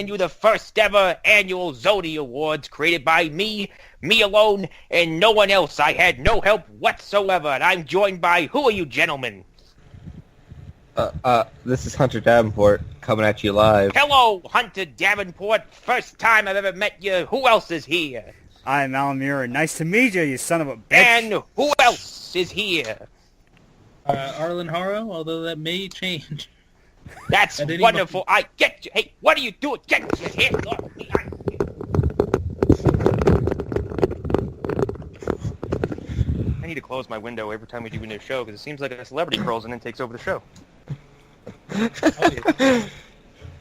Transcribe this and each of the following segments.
bringing you the first ever annual Zonies Awards created by me alone, and no one else. I had no help whatsoever, and I'm joined by, who are you gentlemen? This is Hunter Davenport coming at you live. Hello, Hunter Davenport. First time I've ever met you. Who else is here? I'm Alan Muir. Nice to meet you, you son of a bitch. And who else is here? Arlen Haro, although that may change. That's wonderful. I get you. Hey, what are you doing? Get your hands off me. I need to close my window every time we do a new show because it seems like a celebrity crawls in and takes over the show.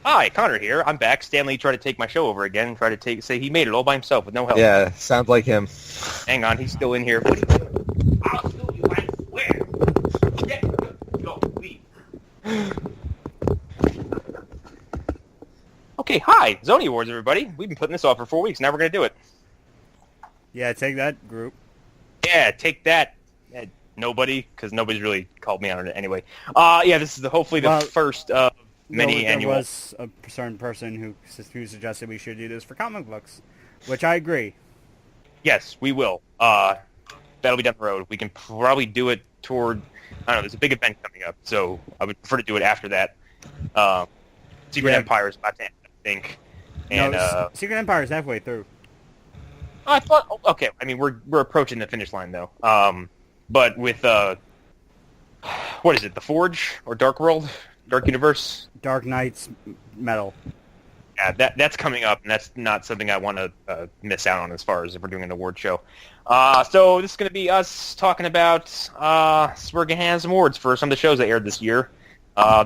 Hi, Connor here. I'm back. Stanley tried to take my show over again and tried to say he made it all by himself with no help. Yeah, sounds like him. Hang on, he's still in here. What are you doing? I'll sue you, I swear. Go, leave. Okay, hi. Zonies Awards, everybody. We've been putting this off for 4 weeks. Now we're going to do it. Yeah, take that, group. Yeah, take that. Nobody, because nobody's really called me on it anyway. Yeah, this is hopefully the first of many annual. There was a certain person who suggested we should do this for comic books, which I agree. Yes, we will. That'll be down the road. We can probably do it toward, I don't know, there's a big event coming up, so I would prefer to do it after that. Secret Empire is about to end, I think. And, no, Secret Empire is halfway through. I thought, okay, I mean, we're approaching the finish line, though. But with, what is it, The Forge, or Dark World? Dark Universe? Dark Knight's Metal. Yeah, that's coming up, and that's not something I want to miss out on as far as if we're doing an award show. So this is going to be us talking about we're going to have some awards for some of the shows that aired this year.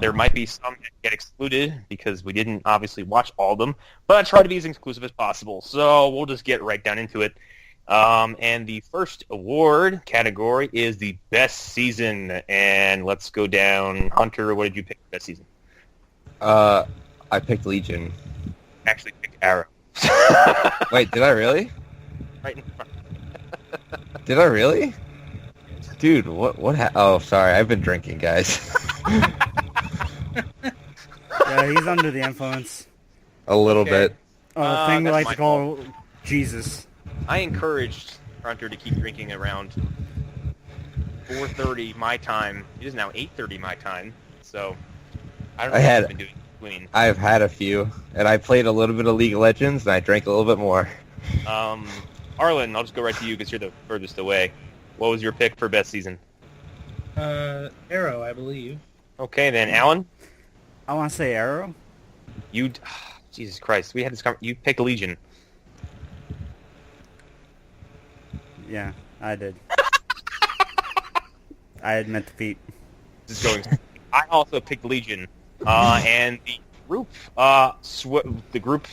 There might be some that get excluded because we didn't obviously watch all of them, but I try to be as inclusive as possible. So we'll just get right down into it. And the first award category is the best season, and let's go down. Hunter, what did you pick for best season? I picked Legion. Actually picked Arrow. Wait, did I really? Right in front. Did I really? Dude, what oh, sorry, I've been drinking, guys. Yeah, he's under the influence. A little bit. The thing we like to call Jesus. I encouraged Hunter to keep drinking around 4:30 my time. It is now 8:30 my time, so I don't know what I've been doing between. I've had a few, and I played a little bit of League of Legends, and I drank a little bit more. Arlen, I'll just go right to you because you're the furthest away. What was your pick for best season? Arrow, I believe. Okay, then Alan? I want to say Arrow. Jesus Christ, we had this you picked Legion. Yeah, I did. I admit defeat. This is going. I also picked Legion, and the group,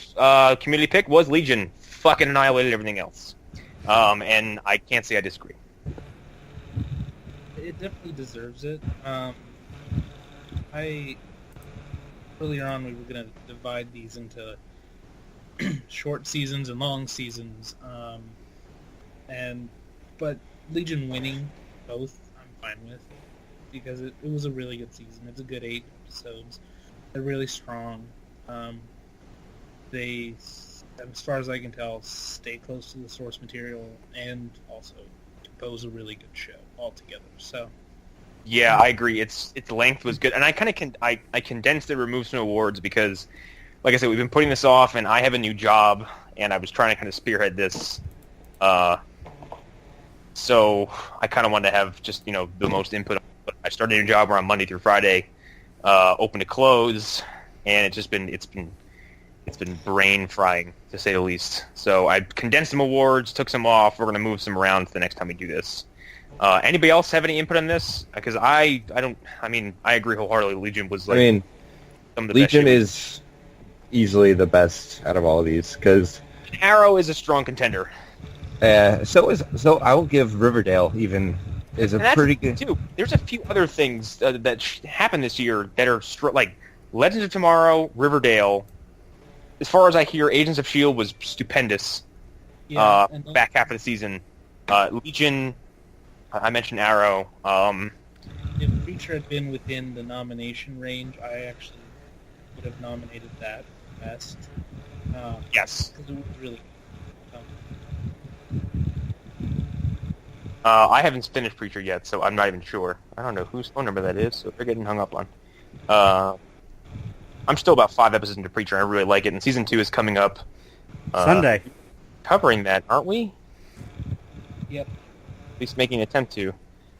community pick was Legion. Fucking annihilated everything else, and I can't say I disagree. It definitely deserves it. Earlier on we were going to divide these into short seasons and long seasons, but Legion winning both I'm fine with because it was a really good season. It's a good 8 episodes. They're really strong. They, as far as I can tell, stay close to the source material and also compose a really good show altogether. So, yeah, I agree. Its length was good, and I kind of I condensed and removed some awards because, like I said, we've been putting this off, and I have a new job, and I was trying to kind of spearhead this. So I kind of wanted to have just the most input. But I started a new job where I'm Monday through Friday, open to close, and it's been brain frying to say the least. So I condensed some awards, took some off. We're going to move some around the next time we do this. Anybody else have any input on this? Because I agree wholeheartedly. Legion was some of the Legion best is easily the best out of all of these because Arrow is a strong contender. So I will give Riverdale is a pretty good too. There's a few other things that happened this year that are like Legends of Tomorrow, Riverdale. As far as I hear, Agents of S.H.I.E.L.D. was stupendous. Yeah, back half of the season. Legion, I mentioned Arrow. If Preacher had been within the nomination range, I actually would have nominated that best. Yes. because it was really good. I haven't finished Preacher yet, so I'm not even sure. I don't know whose phone number that is, so they're getting hung up on. I'm still about 5 episodes into Preacher, and I really like it, and Season 2 is coming up. Sunday. Covering that, aren't we? Yep. At least making an attempt to.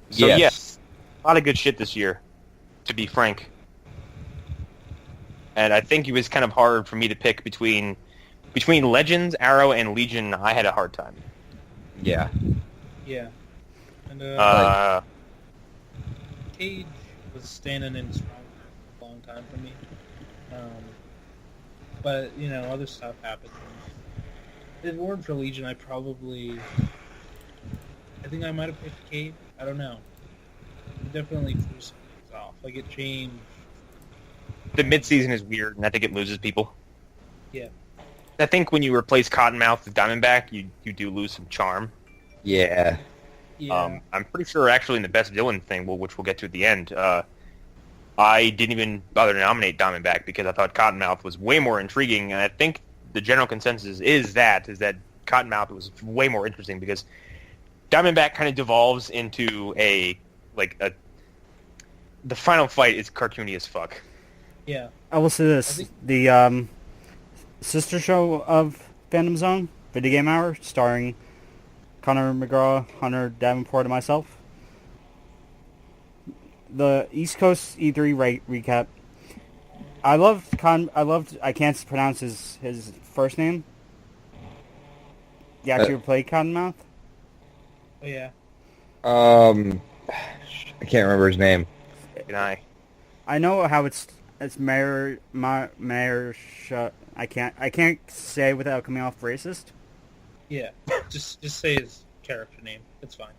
So, Yes. a lot of good shit this year, to be frank. And I think it was kind of hard for me to pick between Legends, Arrow, and Legion. I had a hard time. Yeah. Yeah. And Cage was standing in strong for a long time for me. But, other stuff happened. If it weren't for Legion, I think I might have picked Cage. I don't know. It definitely threw some things off. Like, it changed. The mid-season is weird, and I think it loses people. Yeah. I think when you replace Cottonmouth with Diamondback, you do lose some charm. Yeah. Yeah. I'm pretty sure actually in the best villain thing, which we'll get to at the end, I didn't even bother to nominate Diamondback because I thought Cottonmouth was way more intriguing, and I think the general consensus is that Cottonmouth was way more interesting because Diamondback kind of devolves into the final fight is cartoony as fuck. Yeah. I will say this: the sister show of Phantom Zone, Video Game Hour, starring Connor McGraw, Hunter Davenport, and myself. The East Coast E3 recap. I can't pronounce his first name. The actor who played Cottonmouth. Oh, yeah. I can't remember his name. And I know how it's Mayor. I can't say without coming off racist. Yeah. Just say his character name. It's fine.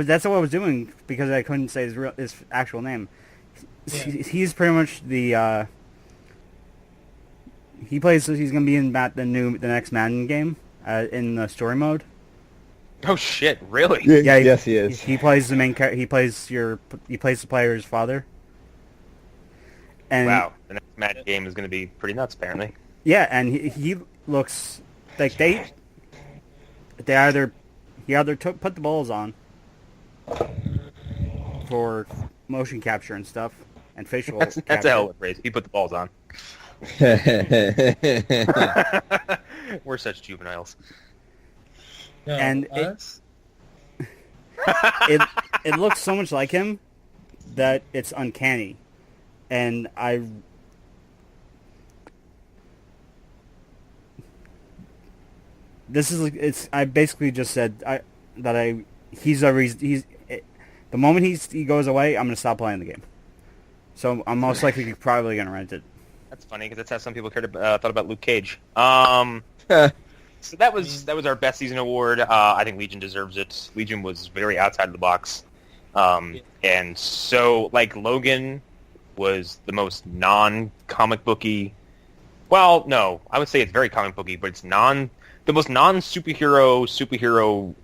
That's what I was doing because I couldn't say his actual name. Yeah. He's pretty much the. He's gonna be in the next Madden game in the story mode. Oh shit! Really? Yeah, yes, he is. He plays the main character. He plays the player's father. And Wow, the next Madden game is going to be pretty nuts, apparently. yeah, and he looks like he either put the balls on for motion capture and stuff and facial. That's a capture. hell of a phrase. He put the balls on. We're such juveniles. No, And us? it looks so much like him that it's uncanny, and I basically just said he's a reason. The moment he goes away, I'm gonna stop playing the game. So I'm most likely probably gonna rent it. That's funny because that's how some people thought about Luke Cage. So that was our best season award. I think Legion deserves it. Legion was very outside of the box, and so like Logan was the most non-comic booky. Well, no, I would say it's very comic booky, but it's the most superhero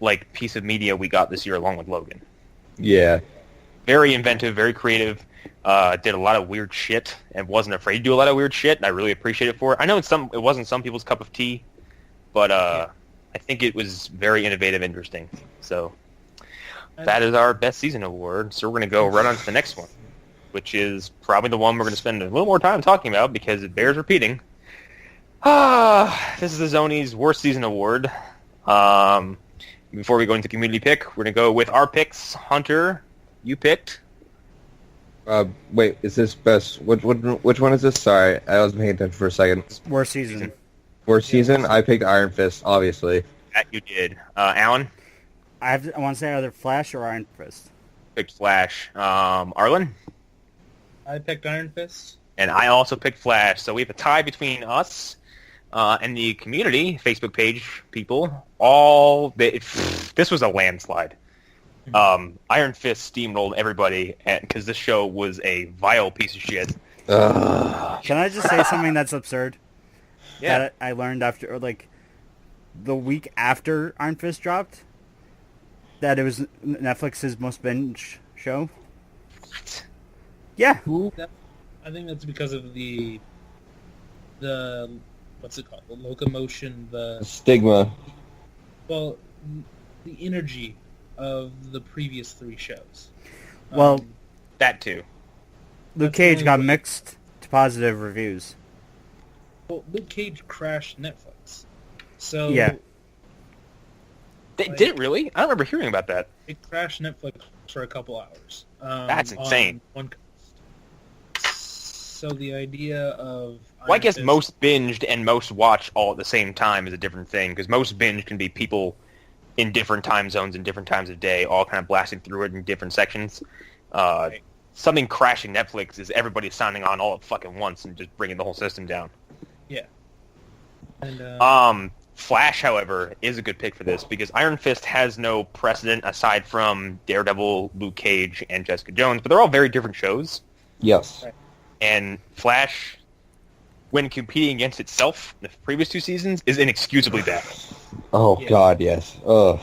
like piece of media we got this year, along with Logan. Yeah. Very inventive, very creative. Did a lot of weird shit and wasn't afraid to do a lot of weird shit. And I really appreciate it for it. I know it wasn't some people's cup of tea, but I think it was very innovative, interesting. So that is our best season award. So we're going to go right on to the next one, which is probably the one we're going to spend a little more time talking about because it bears repeating. This is the Zonies Worst Season Award. Before we go into community pick, we're going to go with our picks. Hunter, you picked. Wait, is this best? Which one is this? Sorry, I wasn't paying attention for a second. Worst season. Worst season? I picked Iron Fist, obviously. That you did. Alan? I want to say either Flash or Iron Fist. Picked Flash. Arlen? I picked Iron Fist. And I also picked Flash. So we have a tie between us and the community, Facebook page people. This was a landslide. Iron Fist steamrolled everybody because this show was a vile piece of shit. Can I just say something that's absurd? Yeah. That I learned after, the week after Iron Fist dropped, that it was Netflix's most binge show. What? Yeah. I think that's because of the what's it called? The locomotion, The stigma. well, the energy of the previous 3 shows. Well, That too. Luke that's Cage the got only way- mixed to positive reviews. Well, Luke Cage crashed Netflix. So Yeah. Did it really? I don't remember hearing about that. it crashed Netflix for a couple hours. That's insane. On one coast. So the idea of Well, I guess Iron Fist- most binged and most watch all at the same time is a different thing, because most binge can be people in different time zones and different times of day, all kind of blasting through it in different sections. Right. Something crashing Netflix is everybody signing on all at fucking once and just bringing the whole system down. Yeah. And Flash, however, is a good pick for this, because Iron Fist has no precedent aside from Daredevil, Luke Cage, and Jessica Jones, but they're all very different shows. Yes. Right. And Flash, when competing against itself in the previous 2 seasons, is inexcusably bad. Oh Yeah. God, yes. Ugh.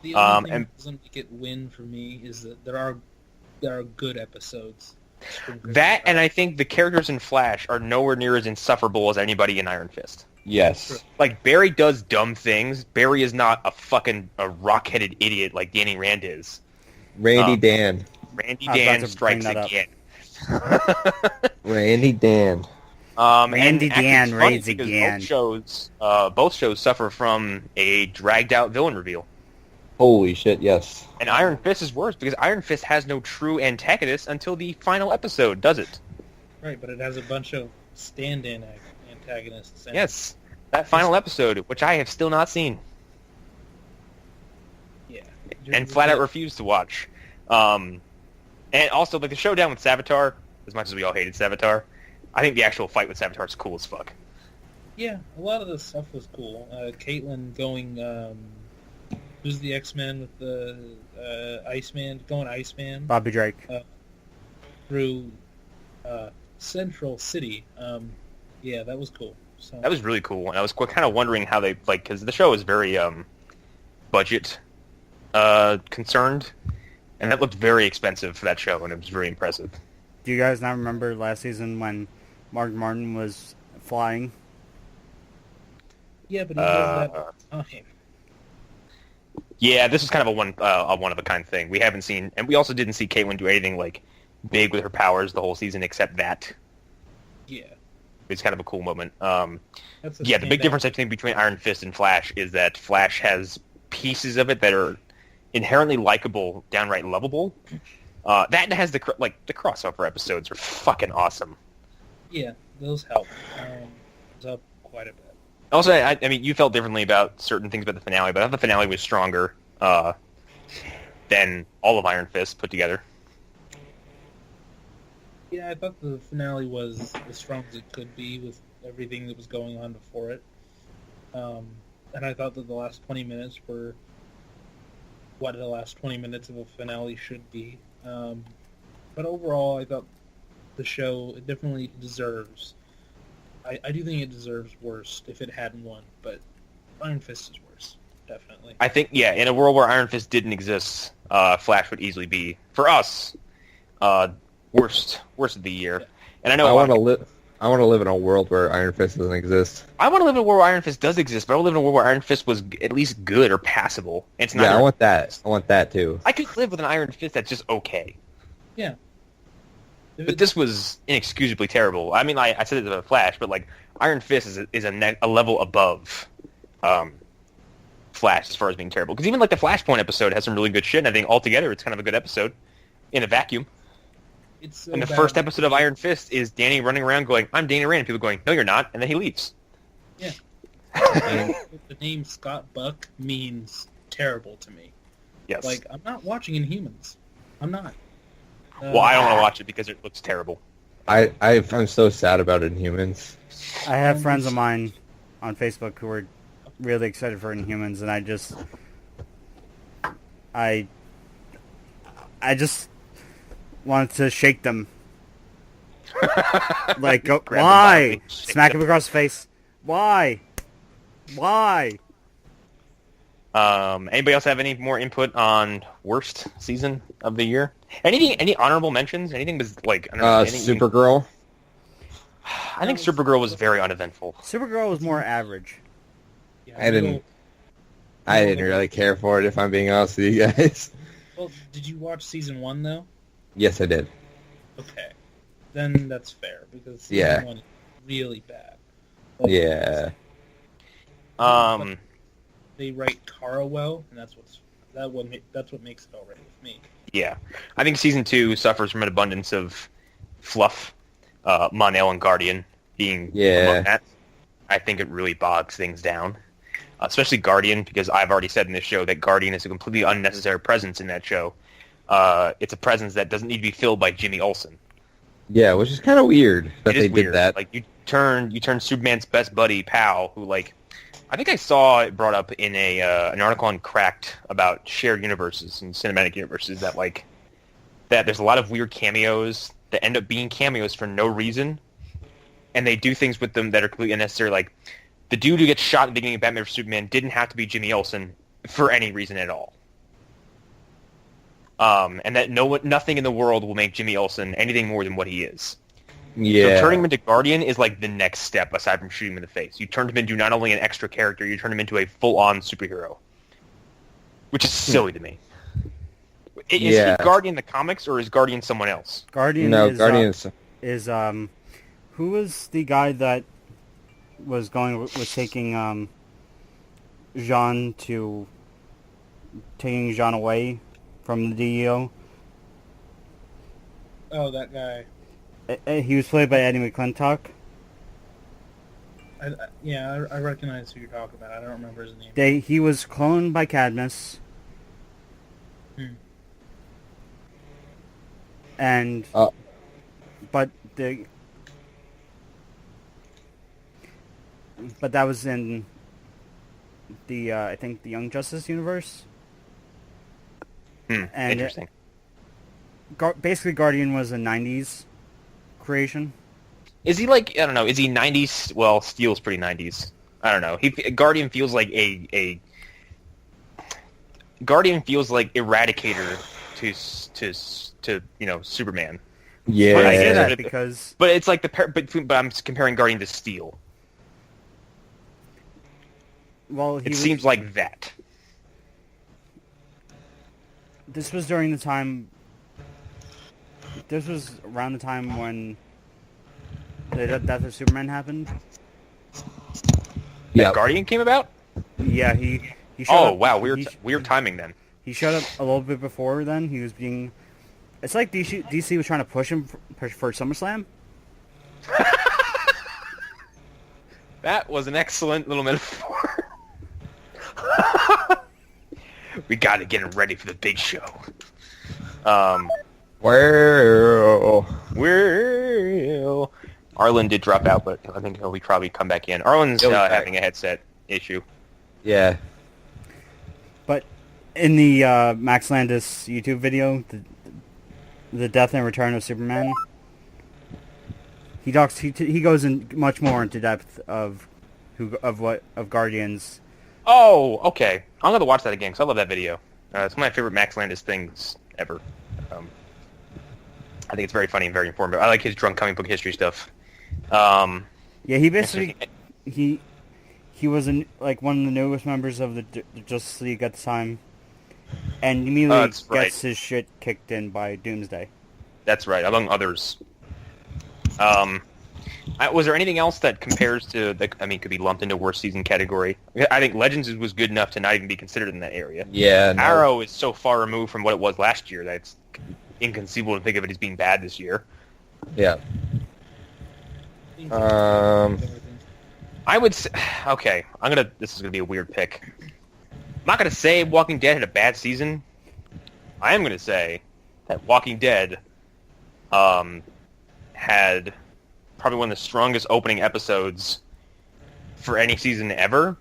the only thing and- that doesn't make it win for me is that there are good episodes. That, and I think the characters in Flash are nowhere near as insufferable as anybody in Iron Fist. Yes. Like, Barry does dumb things. Barry is not a rock-headed idiot like Danny Rand is. Randy Um, Dan. Randy I was about Dan to strikes bring that up. again. Randy Dan. Randy and actually Dan it's funny raids because again. Both shows suffer from a dragged-out villain reveal. Holy shit, yes. And Iron Fist is worse because Iron Fist has no true antagonist until the final episode, does it? Right, but it has a bunch of stand-in antagonists. And Yes. That final episode, which I have still not seen, Yeah. and flat out refused to watch. And also, like, the showdown with Savitar, as much as we all hated Savitar, I think the actual fight with Savitar is cool as fuck. Yeah, a lot of the stuff was cool. Caitlyn going, who's the X-Men with the Iceman, going Iceman Bobby Drake. through Central City. Yeah, that was cool. So That was really cool, and I was kind of wondering how they, like, because the show is very budget concerned, and that looked very expensive for that show, and it was very impressive. Do you guys not remember last season when Mark Martin was flying? yeah, but he does that all the time. Yeah, this is kind of a one of a kind thing. We haven't seen, and we also didn't see Caitlyn do anything like big with her powers the whole season, except that. Yeah, It's kind of a cool moment. that's a Yeah, the big standout. difference I think between Iron Fist and Flash is that Flash has pieces of it that are inherently likable, downright lovable. That has the crossover episodes are fucking awesome. Yeah, those help. Those help quite a bit. Also, I mean, you felt differently about certain things about the finale, but I thought the finale was stronger than all of Iron Fist put together. Yeah, I thought the finale was as strong as it could be with everything that was going on before it. And I thought that the last 20 minutes were what the last 20 minutes of a finale should be. But overall, I thought the show it definitely deserves. I do think it deserves worst if it hadn't won, but Iron Fist is worse, definitely. I think, yeah, in a world where Iron Fist didn't exist, Flash would easily be, for us, worst of the year. Yeah. And I know I want to live in a world where Iron Fist doesn't exist. I want to live in a world where Iron Fist does exist, but I want to live in a world where Iron Fist was at least good or passable. And it's not. Yeah, I want that. I want that too. I could live with an Iron Fist that's just okay. Yeah. If But it- this was inexcusably terrible. I mean, I said it about Flash, but like Iron Fist is a level above Flash as far as being terrible. Because even like the Flashpoint episode has some really good shit, and I think altogether it's kind of a good episode in a vacuum. it's so And the bad first that- episode of Iron Fist is Danny running around going, "I'm Danny Rand," and people going, "No, you're not," and then he leaves. the name Scott Buck means terrible to me. Yes. Like, I'm not watching Inhumans. I'm not. Well, I don't want to watch it because it looks terrible. I'm so sad about Inhumans. I have friends of mine on Facebook who are really excited for Inhumans, and I just wanted to shake them. Like, go, Grab them by the why? face, shake Smack them. him across the face. Why? Why? Anybody else have any more input on worst season of the year? Any honorable mentions? Anything was like I don't know, anything Supergirl. I think Supergirl was very uneventful. Supergirl was more average. Yeah, I didn't really care for it, if I'm being honest with you guys. Well, did you watch season 1 though? Yes, I did. Okay, then that's fair because season 1 is really bad. Like, Yeah. They write Kara well, and that's what makes it alright with me. Yeah. I think season 2 suffers from an abundance of fluff. Mon-El and Guardian being among that. I think it really bogs things down. Especially Guardian, because I've already said in this show that Guardian is a completely unnecessary presence in that show. It's a presence that doesn't need to be filled by Jimmy Olsen. Yeah, which is kind of weird that they weird. did that. Like you turn Superman's best buddy, Pal, who I think I saw it brought up in an article on Cracked about shared universes and cinematic universes that there's a lot of weird cameos that end up being cameos for no reason, and they do things with them that are completely unnecessary. Like the dude who gets shot at the beginning of Batman vs Superman didn't have to be Jimmy Olsen for any reason at all. And that nothing in the world will make Jimmy Olsen anything more than what he is. Yeah. So turning him into Guardian is like the next step aside from shooting him in the face. You turn him into not only an extra character, you turn him into a full-on superhero, which is silly to me. Is he Guardian in the comics, or is Guardian someone else? Guardian is who was the guy that was taking Jean away from the DEO? Oh, that guy. He was played by Eddie McClintock. I recognize who you're talking about. I don't remember his name. He was cloned by Cadmus. And but that was in the I think the Young Justice universe. And interesting. Basically, Guardian was a '90s creation. Is he I don't know? Is he '90s? Well, Steel's pretty '90s. I don't know. Guardian feels like Guardian feels like Eradicator to Superman. Yeah, I say that because. But it's like but I'm comparing Guardian to Steel. Well, it seems like that. This was during the time. This was around the time when the death of Superman happened. Yeah, Guardian came about. Yeah, he showed up. Wow, weird timing then. He showed up a little bit before then. He was being. It's like DC was trying to push him for SummerSlam. That was an excellent little metaphor. We got to get him ready for the big show. Well, Arlen did drop out, but I think he'll probably come back in. Arlen's having a headset issue. Yeah. But in the Max Landis YouTube video, the Death and Return of Superman, he talks. He goes in much more into depth of Guardians. Oh, okay. I'm gonna watch that again because I love that video. It's one of my favorite Max Landis things ever. I think it's very funny and very informative. I like his drunk comic book history stuff. Yeah, he basically he was one of the newest members of the Justice League at the time, and immediately gets his shit kicked in by Doomsday. That's right, among others. Was there anything else that compares to could be lumped into worst season category? I think Legends was good enough to not even be considered in that area. Yeah. No. Arrow is so far removed from what it was last year that it's inconceivable to think of it as being bad this year. Yeah. I would say, okay, this is gonna be a weird pick. I'm not gonna say Walking Dead had a bad season. I am gonna say that Walking Dead had probably one of the strongest opening episodes for any season ever.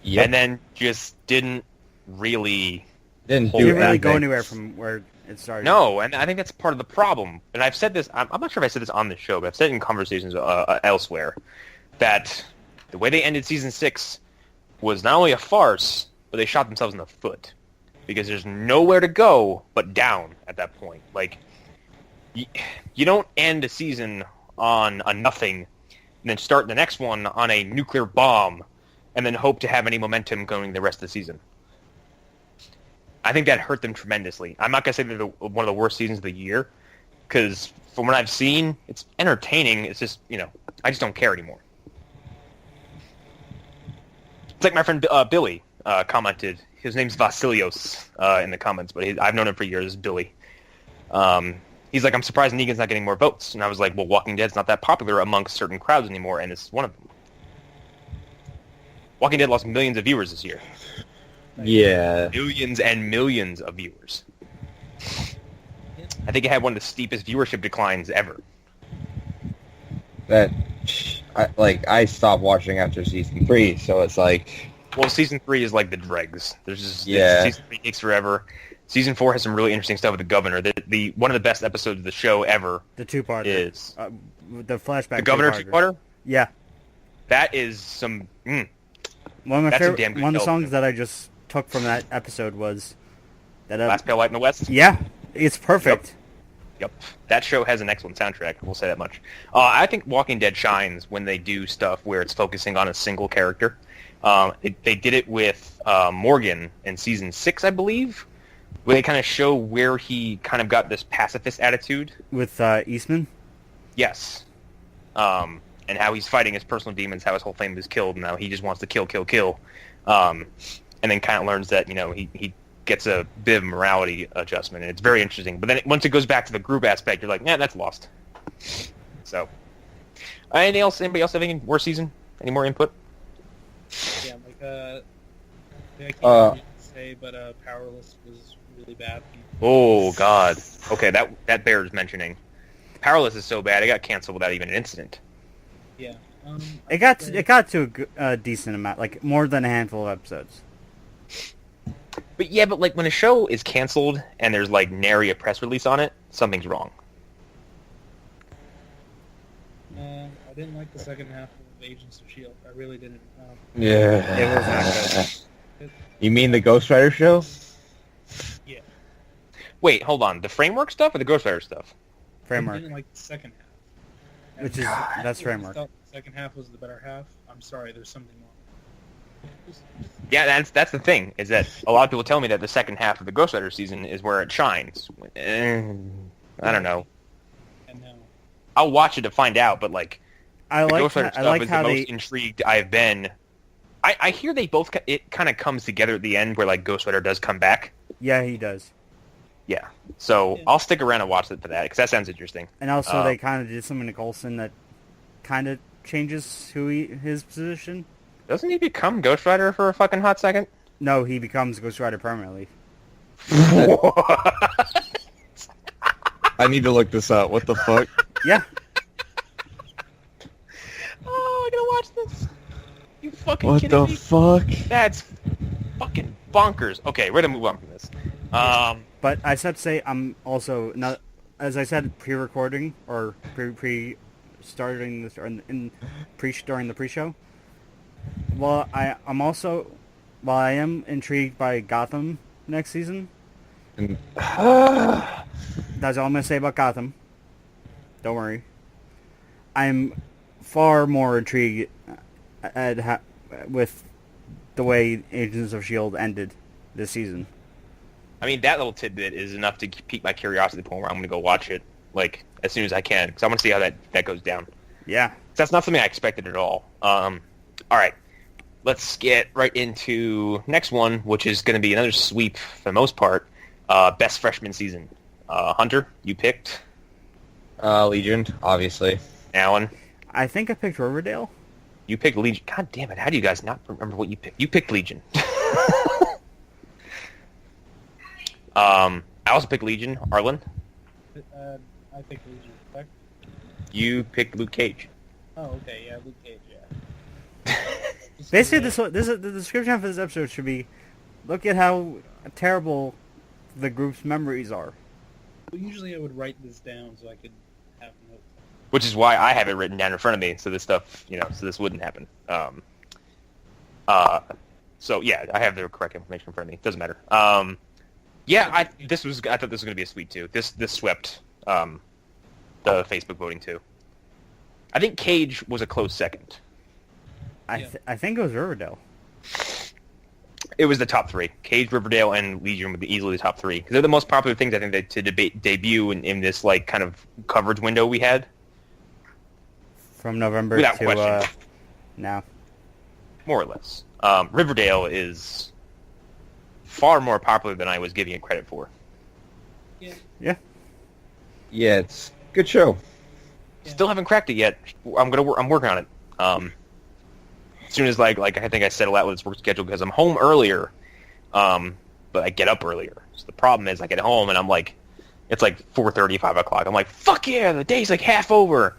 Yep. And then just didn't really go anywhere from where it started. No, and I think that's part of the problem. And I've said this, I'm not sure if I said this on the show, but I've said it in conversations elsewhere, that the way they ended Season 6 was not only a farce, but they shot themselves in the foot. Because there's nowhere to go but down at that point. Like, you don't end a season on a nothing and then start the next one on a nuclear bomb, and then hope to have any momentum going the rest of the season. I think that hurt them tremendously. I'm not going to say they're one of the worst seasons of the year, because from what I've seen, it's entertaining. It's just, I just don't care anymore. It's like my friend Billy commented. His name's Vasilios in the comments, but I've known him for years, Billy. He's like, I'm surprised Negan's not getting more votes. And I was like, well, Walking Dead's not that popular amongst certain crowds anymore, and it's one of them. Walking Dead lost millions of viewers this year. Yeah. Millions and millions of viewers. I think it had one of the steepest viewership declines ever. I stopped watching after season 3, so it's like... Well, season 3 is like the dregs. There's just Yeah. Season 3 takes forever. Season 4 has some really interesting stuff with the governor. The one of the best episodes of the show ever The two-parter. is the flashback. the governor two-parter. Yeah. That is some. One of my That's a favorite. damn good One of the show. songs that I just took from that episode was that. Last Pale Light in the West. Yeah, it's perfect. Yep. That show has an excellent soundtrack. We'll say that much. I think Walking Dead shines when they do stuff where it's focusing on a single character. They did it with Morgan in season 6, I believe, where they kind of show where he kind of got this pacifist attitude. With Eastman. Yes. And how he's fighting his personal demons, how his whole family was killed, and now he just wants to kill. And then kind of learns that, he gets a bit of morality adjustment, and it's very interesting. But then once it goes back to the group aspect, you're like, yeah, that's lost. So, anybody else have any more season? Any more input? Yeah, I can't really say, but Powerless was really bad. Oh, God. Okay, that bears mentioning. Powerless is so bad, it got canceled without even an incident. Yeah. It got to a decent amount, like more than a handful of episodes. But yeah, but like when a show is canceled and there's like nary a press release on it, something's wrong. I didn't like the second half of Agents of S.H.I.E.L.D. I really didn't. Yeah. It was not good. You mean the Ghost Rider show? Yeah. Wait, hold on. The Framework stuff or the Ghost Rider stuff? I Framework, didn't like the second half. which is that's I Framework. thought the second half was the better half. I'm sorry, there's something wrong. Yeah, that's the thing, is that a lot of people tell me that the second half of the Ghost Rider season is where it shines. I don't know. And now, I'll watch it to find out, but like, I the like Ghost Rider I stuff like is the how most they. intrigued I've been. I hear they both, it kind of comes together at the end where like Ghost Rider does come back. Yeah, he does. Yeah. So Yeah. I'll stick around and watch it for that, because that sounds interesting. And also, they kind of did something to Coulson that kind of changes his position. Doesn't he become Ghost Rider for a fucking hot second? No, he becomes Ghost Rider permanently. I need to look this up. What the fuck? Yeah. Oh, I gotta watch this. You fucking What kidding the me? fuck? That's fucking bonkers. Okay, we're gonna move on from this. But I have to say, I'm also not, as I said, pre-recording or starting this or during the pre-show. While I am intrigued by Gotham next season. And- That's all I'm gonna say about Gotham. Don't worry. I'm far more intrigued with the way Agents of S.H.I.E.L.D. ended this season. I mean, that little tidbit is enough to pique my curiosity to the point where I'm gonna go watch it like as soon as I can, because I want to see how that goes down. Yeah. That's not something I expected at all. All right, let's get right into next one, which is going to be another sweep for the most part. Best freshman season. Hunter, you picked. Legion, obviously. Alan, I think I picked Riverdale. you picked Legion. God damn it! How do you guys not remember what you picked? You picked Legion. I also picked Legion. Arlen, I think Legion Effect. you picked Luke Cage. Oh, okay, yeah, Luke Cage, yeah. Basically, the description for this episode should be, look at how terrible the group's memories are. Well, usually I would write this down so I could have notes. Which is why I have it written down in front of me, so this stuff, so this wouldn't happen. So yeah, I have the correct information in front of me. Doesn't matter. Yeah, I thought this was going to be a sweep too. This swept the Facebook voting too. I think Cage was a close second. I think it was Riverdale. It was the top three. Cage, Riverdale, and Legion would be easily the top three. Because they're the most popular things, I think, to debut in this like kind of coverage window we had. From November Without to question. now. More or less. Riverdale is far more popular than I was giving it credit for. Yeah. Yeah. Yeah, it's a good show. Yeah. Still haven't cracked it yet. I'm working on it. As soon as like I think I settle out with this work schedule because I'm home earlier, but I get up earlier. So the problem is I get home and I'm like, it's like 4:30, 5 o'clock. I'm like, fuck yeah, the day's like half over,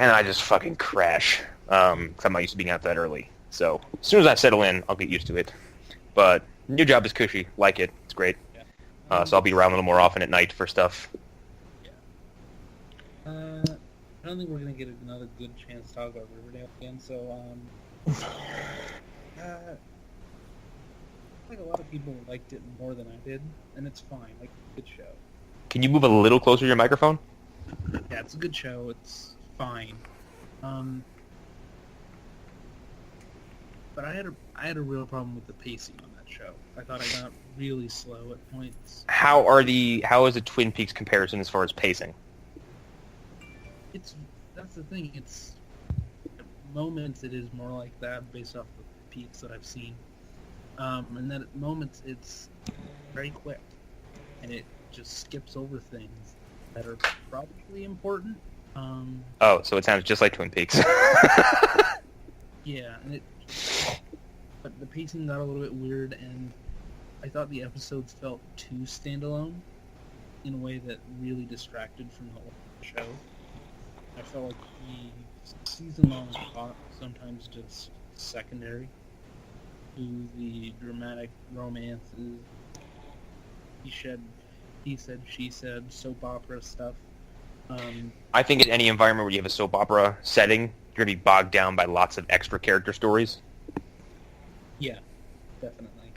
and I just fucking crash. 'Cause I'm not used to being out that early. So as soon as I settle in, I'll get used to it. But new job is cushy. Like it. It's great. Yeah. So I'll be around a little more often at night for stuff. I don't think we're gonna get another good chance to talk about Riverdale again. So, I think a lot of people liked it more than I did, and it's fine. Like, good show. Can you move a little closer to your microphone? Yeah, it's a good show. It's fine. But I had a real problem with the pacing on that show. I thought I got really slow at points. How is the Twin Peaks comparison as far as pacing? That's the thing. It's at moments it is more like that based off the peaks that I've seen, and then at moments it's very quick, and it just skips over things that are probably important. Oh, so it sounds just like Twin Peaks. Yeah, but the pacing got a little bit weird, and I thought the episodes felt too standalone in a way that really distracted from the whole show. I felt like the season-long plot sometimes just secondary to the dramatic romances, he said, she said, soap opera stuff. I think in any environment where you have a soap opera setting, you're going to be bogged down by lots of extra character stories. Yeah, definitely.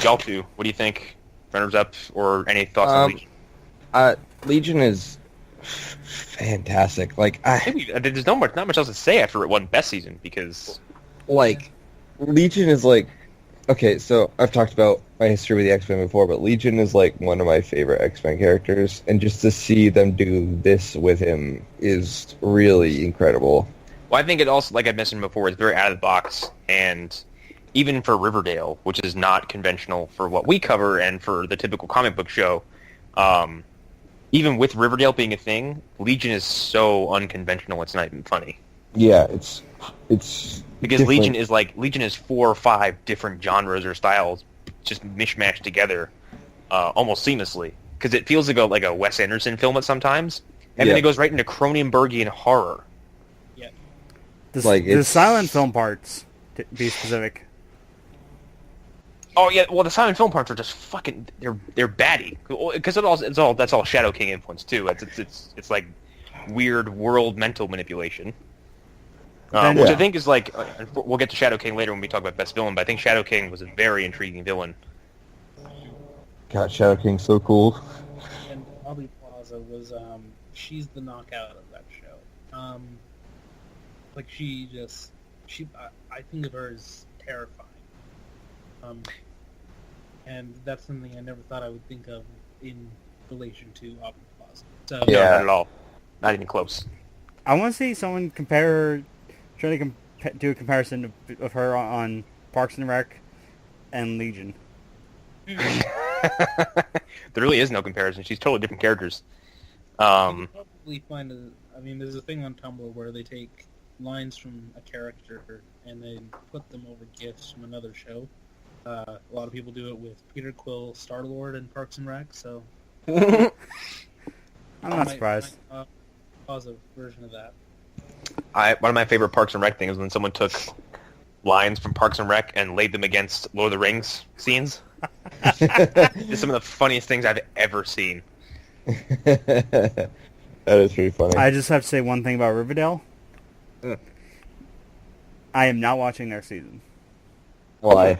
Y'all two, what do you think? Runners up or any thoughts on Legion? Legion is fantastic. Like, There's not much else to say after it won Best Season because Legion is like, okay, so I've talked about my history with the X-Men before, but Legion is like one of my favorite X-Men characters, and just to see them do this with him is really incredible. Well, I think it also, like I mentioned before, it's very out of the box, and even for Riverdale, which is not conventional for what we cover and for the typical comic book show, even with Riverdale being a thing, Legion is so unconventional it's not even funny. Yeah, it's because different. Legion is 4 or 5 different genres or styles just mishmashed together almost seamlessly. Because it feels like a Wes Anderson film at sometimes, and then it goes right into Cronenbergian horror. Yeah. The silent film parts, to be specific. Oh yeah, well the silent film parts are just fucking they're batty because that's all Shadow King influence too. It's like weird world mental manipulation, which I think is like we'll get to Shadow King later when we talk about best villain. But I think Shadow King was a very intriguing villain. God, Shadow King's so cool. And Aubrey Plaza was she's the knockout of that show. I think of her as terrifying. And that's something I never thought I would think of in relation to Aubrey Plaza. So, No, not at all. Not even close. I want to see someone try to do a comparison of her on Parks and Rec and Legion. There really is no comparison. She's totally different characters. you can probably find there's a thing on Tumblr where they take lines from a character and then put them over GIFs from another show. A lot of people do it with Peter Quill, Star-Lord, and Parks and Rec, so... I'm not surprised. Pause a version of that. One of my favorite Parks and Rec things is when someone took lines from Parks and Rec and laid them against Lord of the Rings scenes. It's some of the funniest things I've ever seen. That is pretty funny. I just have to say one thing about Riverdale. I am not watching next season. Why?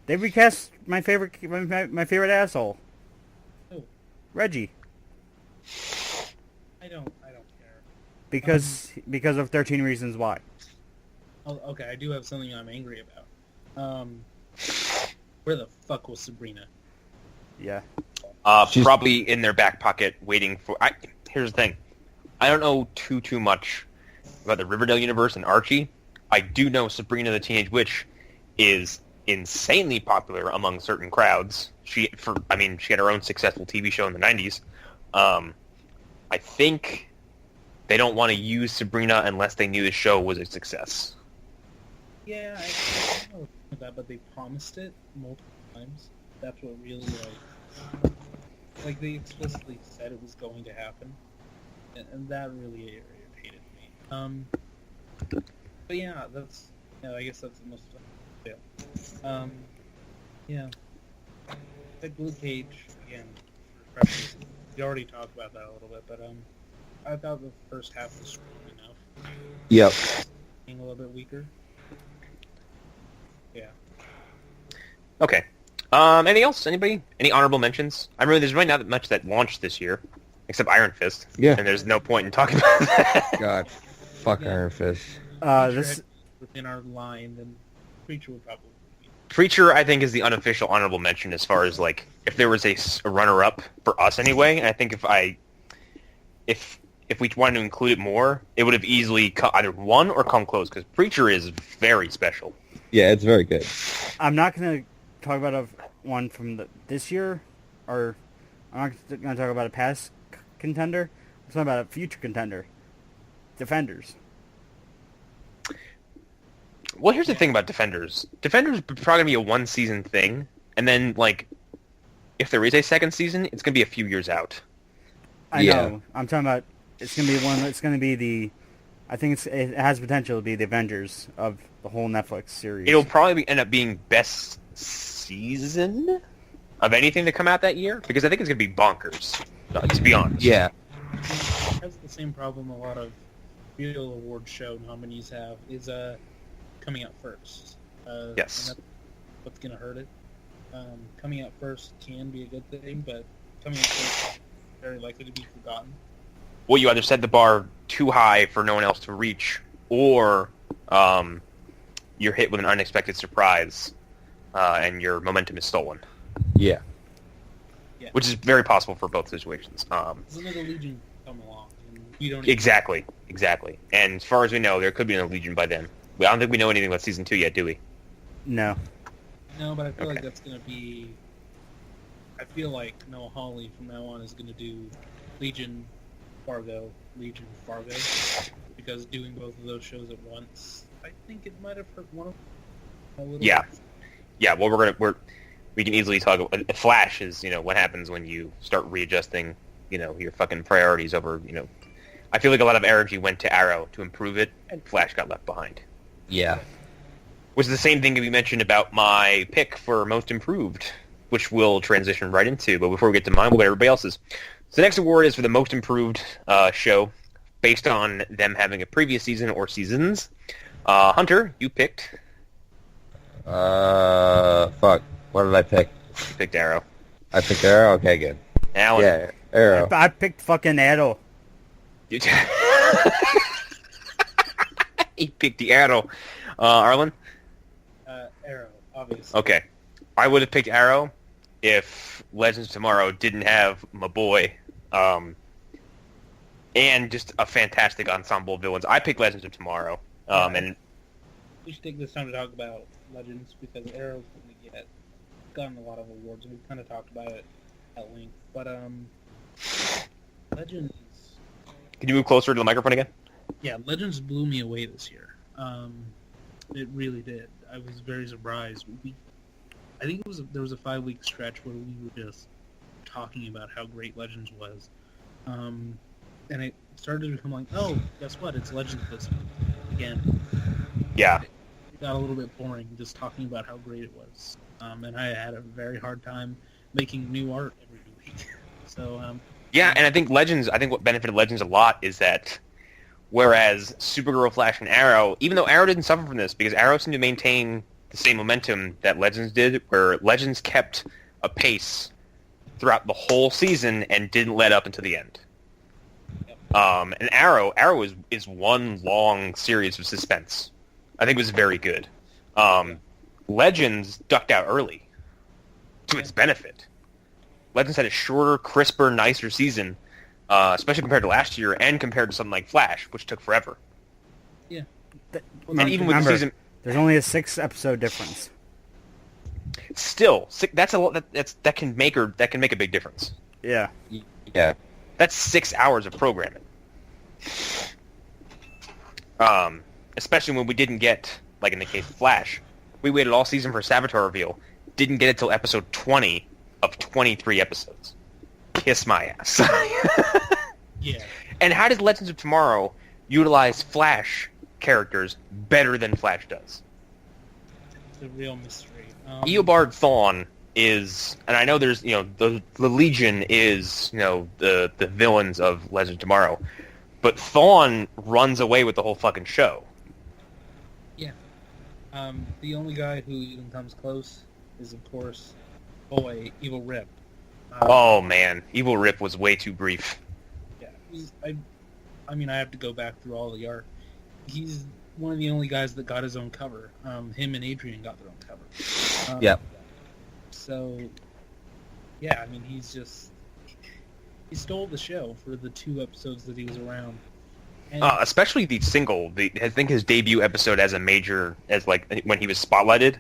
They recast my favorite asshole. Reggie. I don't care. Because of 13 Reasons Why. Oh, okay, I do have something I'm angry about. Where the fuck was Sabrina? Yeah. Probably in their back pocket waiting for... Here's the thing. I don't know too much about the Riverdale universe and Archie. I do know Sabrina the Teenage Witch is insanely popular among certain crowds. She had her own successful TV show in the 90s. I think they don't want to use Sabrina unless they knew the show was a success. Yeah, I don't know about that, but they promised it multiple times. That's what really, like they explicitly said it was going to happen, and that really irritated me. But yeah, I guess that's the most fail. Yeah. Like Luke Cage, again, for reference, we already talked about that a little bit, but I thought the first half was strong enough. Yep. Being a little bit weaker. Yeah. Okay. Anything else? Anybody? Any honorable mentions? There's really not much that launched this year, except Iron Fist. Yeah. And there's no point in talking about that. God. Fuck Iron Fist. This within our line, then Preacher would probably be. Preacher, I think, is the unofficial honorable mention as far as, like, if there was a runner-up for us anyway, and I think if we wanted to include it more, it would have easily either won or come close, because Preacher is very special. Yeah, it's very good. I'm not going to talk about one from this year, or I'm not going to talk about a past contender. I'm talking about a future contender. Defenders. Well, here's the thing about Defenders. Defenders is probably going to be a one-season thing, and then, like, if there is a second season, it's going to be a few years out. I know. I'm talking about it's going to be one that's going to be the... I think it has potential to be the Avengers of the whole Netflix series. It'll probably end up being best season of anything to come out that year, because I think it's going to be bonkers, to be honest. Yeah. It has the same problem a lot of real award show nominees have, is coming out first. Yes. And that's what's going to hurt it. Coming out first can be a good thing, but coming out first is very likely to be forgotten. Well, you either set the bar too high for no one else to reach, or you're hit with an unexpected surprise, and your momentum is stolen. Yeah. Which is very possible for both situations. There's another Legion come along, and we don't Exactly. And as far as we know, there could be another Legion by then. I don't think we know anything about Season 2 yet, do we? No. No, but I feel like that's going to be... I feel like Noah Hawley from now on is going to do Legion, Fargo, because doing both of those shows at once, I think it might have hurt one of them a little bit. Yeah, well, we can easily talk about... Flash is, what happens when you start readjusting, your fucking priorities over, I feel like a lot of energy went to Arrow to improve it, and Flash got left behind. Yeah. Which is the same thing that we mentioned about my pick for Most Improved, which we'll transition right into. But before we get to mine, we'll get everybody else's. So the next award is for the Most Improved show, based on them having a previous season or seasons. Hunter, you picked... Fuck. What did I pick? You picked Arrow. I picked Arrow? Okay, good. Alan. Yeah, Arrow. I picked fucking Arrow. He picked the Arrow. Arlen? Arrow, obviously. Okay. I would have picked Arrow if Legends of Tomorrow didn't have my boy, and just a fantastic ensemble of villains. I picked Legends of Tomorrow, and we should take this time to talk about Legends, because Arrow's going to gotten a lot of awards, and we've kind of talked about it at length. But Legends... Can you move closer to the microphone again? Yeah, Legends blew me away this year. It really did. I was very surprised. I think there was a 5-week stretch where we were just talking about how great Legends was, and it started to become like, oh, guess what? It's Legends this again. Yeah. It got a little bit boring just talking about how great it was, and I had a very hard time making new art every week. So. Yeah, and I think what benefited Legends a lot is that whereas Supergirl, Flash, and Arrow, even though Arrow didn't suffer from this, because Arrow seemed to maintain the same momentum that Legends did, where Legends kept a pace throughout the whole season and didn't let up until the end. And Arrow is one long series of suspense. I think it was very good. Legends ducked out early to its benefit. Legends had a shorter, crisper, nicer season, especially compared to last year and compared to something like Flash, which took forever. Yeah. And even with the season, there's only a 6-episode difference. Still, that's a lot. That can make a big difference. Yeah. Yeah. That's 6 hours of programming. Especially when we didn't get, like in the case of Flash, we waited all season for Savitar reveal. Didn't get it till episode 20 of 23 episodes. Kiss my ass. Yeah. And how does Legends of Tomorrow utilize Flash characters better than Flash does? It's a real mystery. Eobard Thawne is, and I know there's, the Legion is, the villains of Legends of Tomorrow, but Thawne runs away with the whole fucking show. Yeah. The only guy who even comes close is, of course, Evil Rip. Oh man, Evil Rip was way too brief. Yeah, I mean, I have to go back through all the art. He's one of the only guys that got his own cover. Him and Adrian got their own cover. Yep. So, yeah, I mean, he stole the show for the 2 episodes that he was around. And Especially the single, I think his debut episode as when he was spotlighted,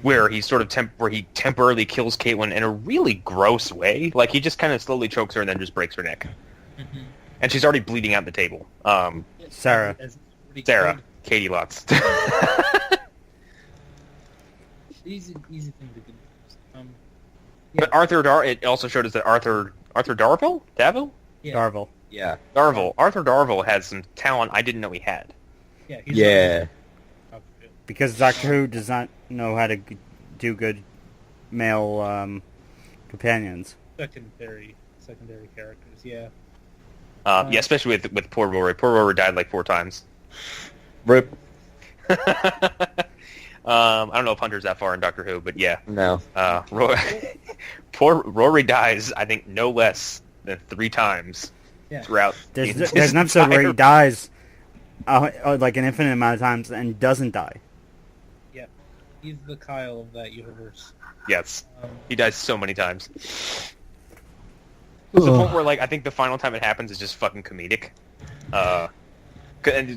where he sort of where he temporarily kills Caitlin in a really gross way. Like he just kind of slowly chokes her and then just breaks her neck, and she's already bleeding out the table. Sarah, Katie Lotz. Easy thing to do. But it also showed us that Arthur Darvill? Yeah. Darvill. Yeah. Arthur Darvill has some talent I didn't know he had. Yeah. Yeah. Because Doctor Who does not know how to do good male companions. Secondary characters, yeah. Yeah, especially with poor Rory. Poor Rory died like 4 times. Rip. I don't know if Hunter's that far in Doctor Who, but yeah. No. Poor Rory dies, I think, no less than 3 times throughout. There's an episode where he dies like an infinite amount of times and doesn't die. Yeah. He's the Kyle of that universe. Yes. He dies so many times. To the point where, like, I think the final time it happens is just fucking comedic.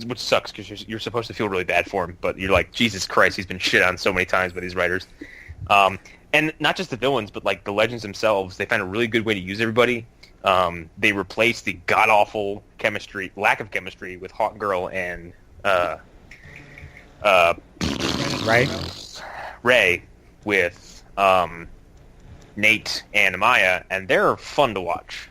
Which sucks, because you're supposed to feel really bad for him, but you're like, Jesus Christ, he's been shit on so many times by these writers. And not just the villains, but, like, the Legends themselves, they found a really good way to use everybody. They replaced the god-awful lack of chemistry with Hawk Girl and Ray with Nate and Amaya, and they're fun to watch.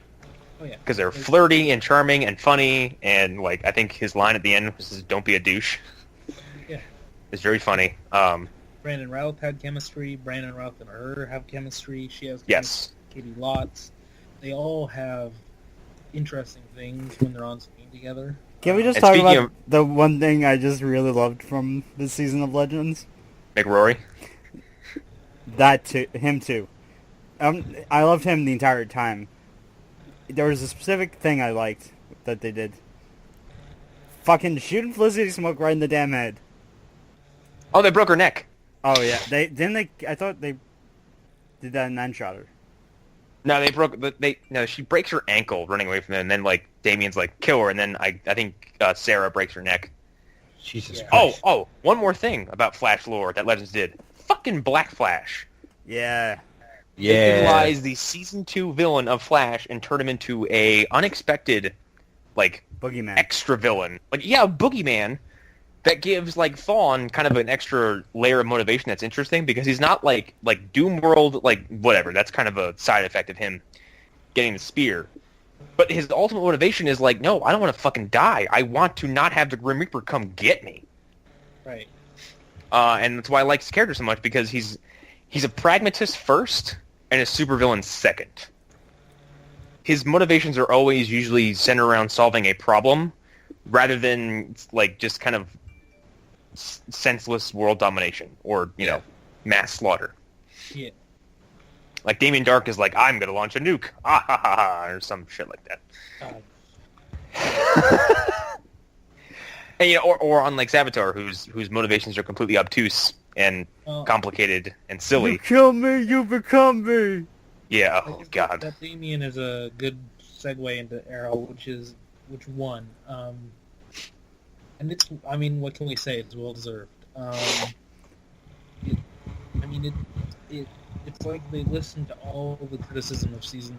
Oh, yeah. Because they're flirty and charming and funny, and, like, I think his line at the end was, "Don't be a douche." Yeah. It's very funny. Brandon Routh had chemistry. Brandon Routh and her have chemistry. She has chemistry. Yes. Katie Lotz. They all have interesting things when they're on screen together. Can we just talk about the one thing I just really loved from this season of Legends? McRory? Him too. I loved him the entire time. There was a specific thing I liked that they did. Fucking shooting Felicity Smoke right in the damn head. Oh, they broke her neck. Oh yeah, I thought they did that and then shot her. No, she breaks her ankle running away from them, and then, like, Damien's like, kill her, and then I think Sarah breaks her neck. Jesus Yeah. Christ. Oh, one more thing about Flash lore that Legends did. Fucking Black Flash. Yeah. They utilized the Season 2 villain of Flash and turned him into a unexpected, like, Boogeyman. extra villain. Like, yeah, a boogeyman that gives, like, Thawne kind of an extra layer of motivation that's interesting, because he's not like Doomworld, like, whatever. That's kind of a side effect of him getting the spear. But his ultimate motivation is like, no, I don't want to fucking die. I want to not have the Grim Reaper come get me. Right. And that's why I like his character so much, because he's a pragmatist first and a supervillain second. His motivations are always usually centered around solving a problem, rather than, like, just kind of senseless world domination or, you know, mass slaughter. Yeah. Like Damien Dark is like, I'm gonna launch a nuke, ah ha ha ha, or some shit like that. And or on like Savitar, whose motivations are completely obtuse and complicated and silly. You kill me, you become me. Yeah. Oh God. That Damien is a good segue into Arrow, which won. And it's, I mean, what can we say? It's well deserved. It's like they listened to all the criticism of season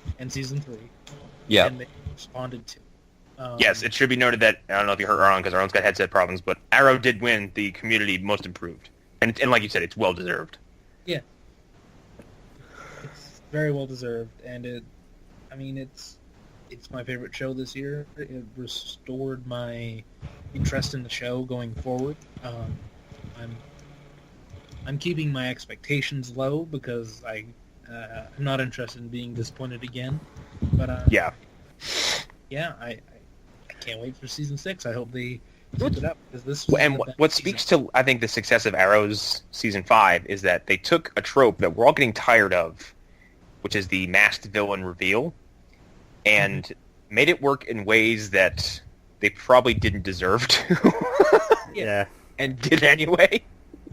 4 and season 3. Yeah. And they responded to. Yes, it should be noted that, I don't know if you heard Aaron, because Aaron's got headset problems, but Arrow did win the community most improved. And like you said, it's well deserved. Yeah. It's very well deserved, and it's my favorite show this year. It restored my interest in the show going forward. I'm keeping my expectations low because I'm not interested in being disappointed again. But I can't wait for season 6. I hope they keep it up because this. And what speaks to, I think, the success of Arrow's season 5 is that they took a trope that we're all getting tired of, which is the masked villain reveal, and made it work in ways that they probably didn't deserve to. Yeah. And did anyway.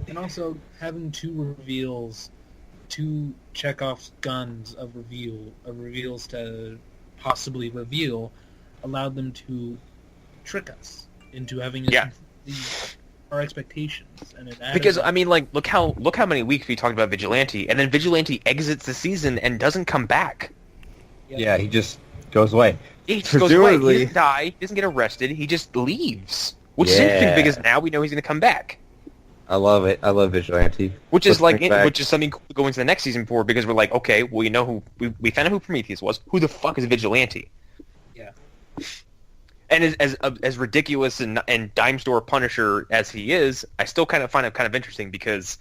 And also having two Chekhov's guns of reveals to possibly reveal, allowed them to trick us into having our expectations. And it added because I mean, like, look how many weeks we talked about Vigilante, and then Vigilante exits the season and doesn't come back. Yeah, he just goes away. He just goes away. He doesn't die. He doesn't get arrested. He just leaves. Which is interesting because now we know he's going to come back. I love it. I love Vigilante. Which is something cool to go into the next season for, because we're like, okay, well, you know who we found out who Prometheus was. Who the fuck is Vigilante? Yeah. And as ridiculous and dime store Punisher as he is, I still kind of find him kind of interesting because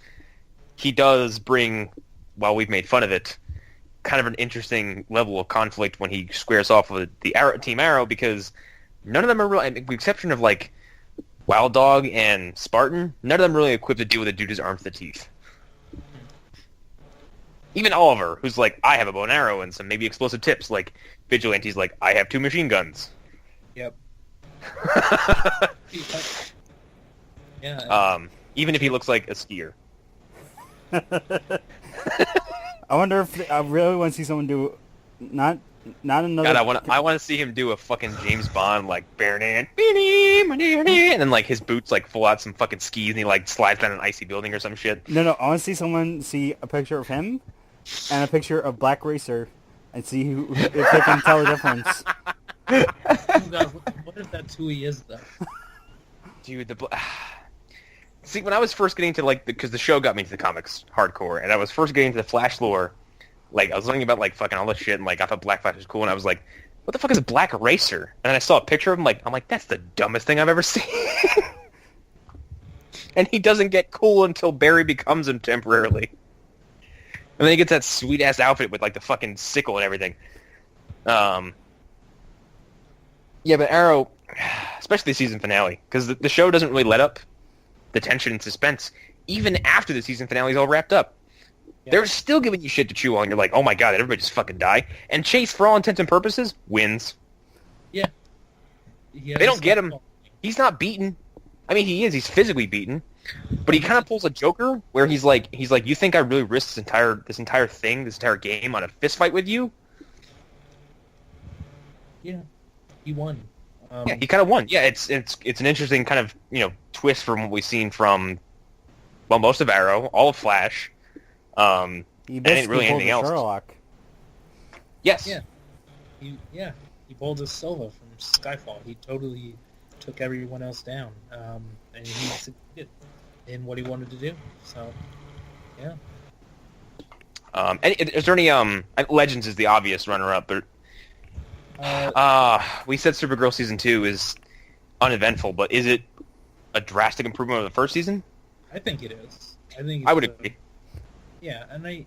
he does bring, while we've made fun of it, kind of an interesting level of conflict when he squares off with the Team Arrow, because none of them are really, with the exception of like Wild Dog and Spartan, none of them really equipped to deal with a dude who's armed to the teeth. Even Oliver, who's like, I have a bow and arrow and some maybe explosive tips. Like, Vigilante's like, I have 2 machine guns. Yep. Even if he looks like a skier. I wonder if I really want to see someone do not another. God, I want to see him do a fucking James Bond like and then like his boots like full out some fucking skis and he like slides down an icy building or some shit. No, I want to see someone see a picture of him and a picture of Black Racer and see if they can tell the difference. What if that's who he is though? Dude, see, when I was first getting to like, because the show got me into the comics hardcore, and I was first getting to the Flash lore, like I was learning about like fucking all this shit, and like I thought Black Flash was cool, and I was like, what the fuck is a Black Racer? And then I saw a picture of him, I'm like, that's the dumbest thing I've ever seen. And he doesn't get cool until Barry becomes him temporarily. And then he gets that sweet ass outfit with like the fucking sickle and everything. Yeah, but Arrow, especially the season finale, because the show doesn't really let up the tension and suspense even after the season finale is all wrapped up. Yeah. They're still giving you shit to chew on. You're like, oh my god, did everybody just fucking die? And Chase, for all intents and purposes, wins. Yeah. They don't get him. He's not beaten. I mean, he is. He's physically beaten. But he kind of pulls a Joker where he's like, you think I really risked this entire game on a fist fight with you? Yeah. He won. Yeah, he kind of won. Yeah, it's an interesting kind of twist from what we've seen from most of Arrow, all of Flash, and ain't really anything else. Sherlock. Yes. Yeah. He pulled a Silva from Skyfall. He totally took everyone else down, and he succeeded in what he wanted to do. So, yeah. Is there any Legends is the obvious runner-up, but. We said Supergirl season 2 is uneventful, but is it a drastic improvement over the first season? I think it is. I would agree. Yeah, and I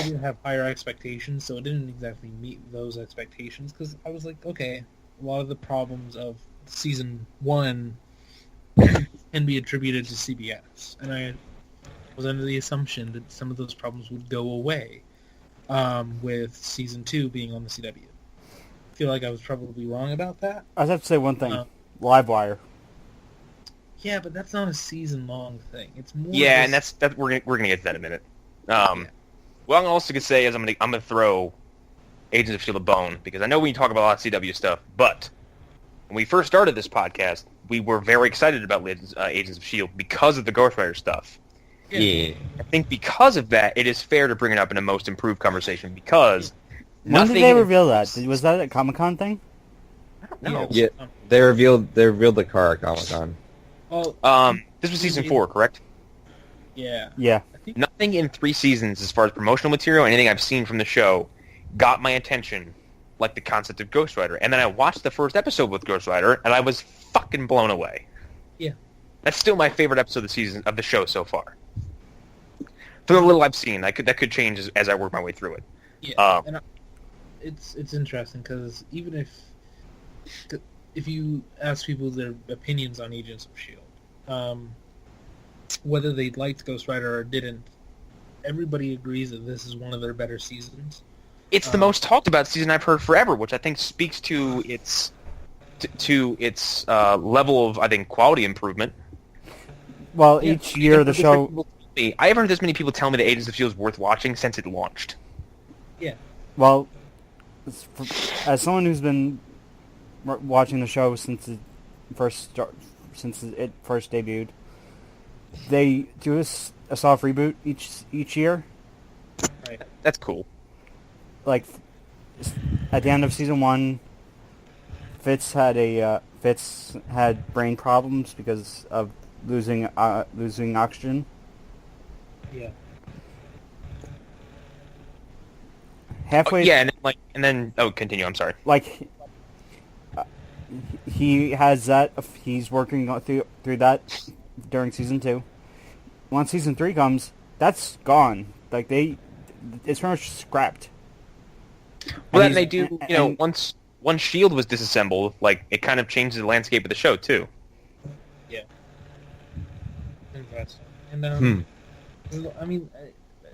didn't have higher expectations, so it didn't exactly meet those expectations, because I was like, okay, a lot of the problems of season 1 can be attributed to CBS, and was under the assumption that some of those problems would go away with Season 2 being on the CW. I feel like I was probably wrong about that. I have to say one thing. Livewire. Yeah, but that's not a season-long thing. It's more. Yeah, and that's we're gonna get to that in a minute. What I'm also gonna say is I'm gonna throw Agents of S.H.I.E.L.D. a bone, because I know we talk about a lot of CW stuff, but when we first started this podcast, we were very excited about Agents of S.H.I.E.L.D. because of the Ghost Rider stuff. Yeah. I think because of that, it is fair to bring it up in a most improved conversation, because When did they reveal that? Was that a Comic-Con thing? I don't know. Yeah, they revealed the car at Comic-Con. Well, This was season 4, correct? yeah. Yeah. I think Nothing in 3 seasons, as far as promotional material, anything I've seen from the show, got my attention like the concept of Ghost Rider. And then I watched the first episode with Ghost Rider, and I was fucking blown away. Yeah. That's still my favorite episode of the show so far. For the little I've seen, that could change as I work my way through it. Yeah, it's interesting because even if you ask people their opinions on Agents of S.H.I.E.L.D., whether they liked Ghost Rider or didn't, everybody agrees that this is one of their better seasons. It's the most talked about season I've heard forever, which I think speaks to its level of, I think, quality improvement. Well, each year the show... I haven't heard this many people tell me that Agents of S.H.I.E.L.D. is worth watching since it launched. Yeah. Well, as someone who's been watching the show since it first debuted, they do a soft reboot each year. Right. That's cool. Like at the end of season 1, Fitz had brain problems because of losing oxygen. Yeah. Halfway. Yeah, and then continue. I'm sorry. Like he has that. He's working through that during season 2. Once season 3 comes, that's gone. Like it's pretty much scrapped. Well, then they do. Once S.H.I.E.L.D. was disassembled, like it kind of changes the landscape of the show too. Yeah. Interesting. And I mean,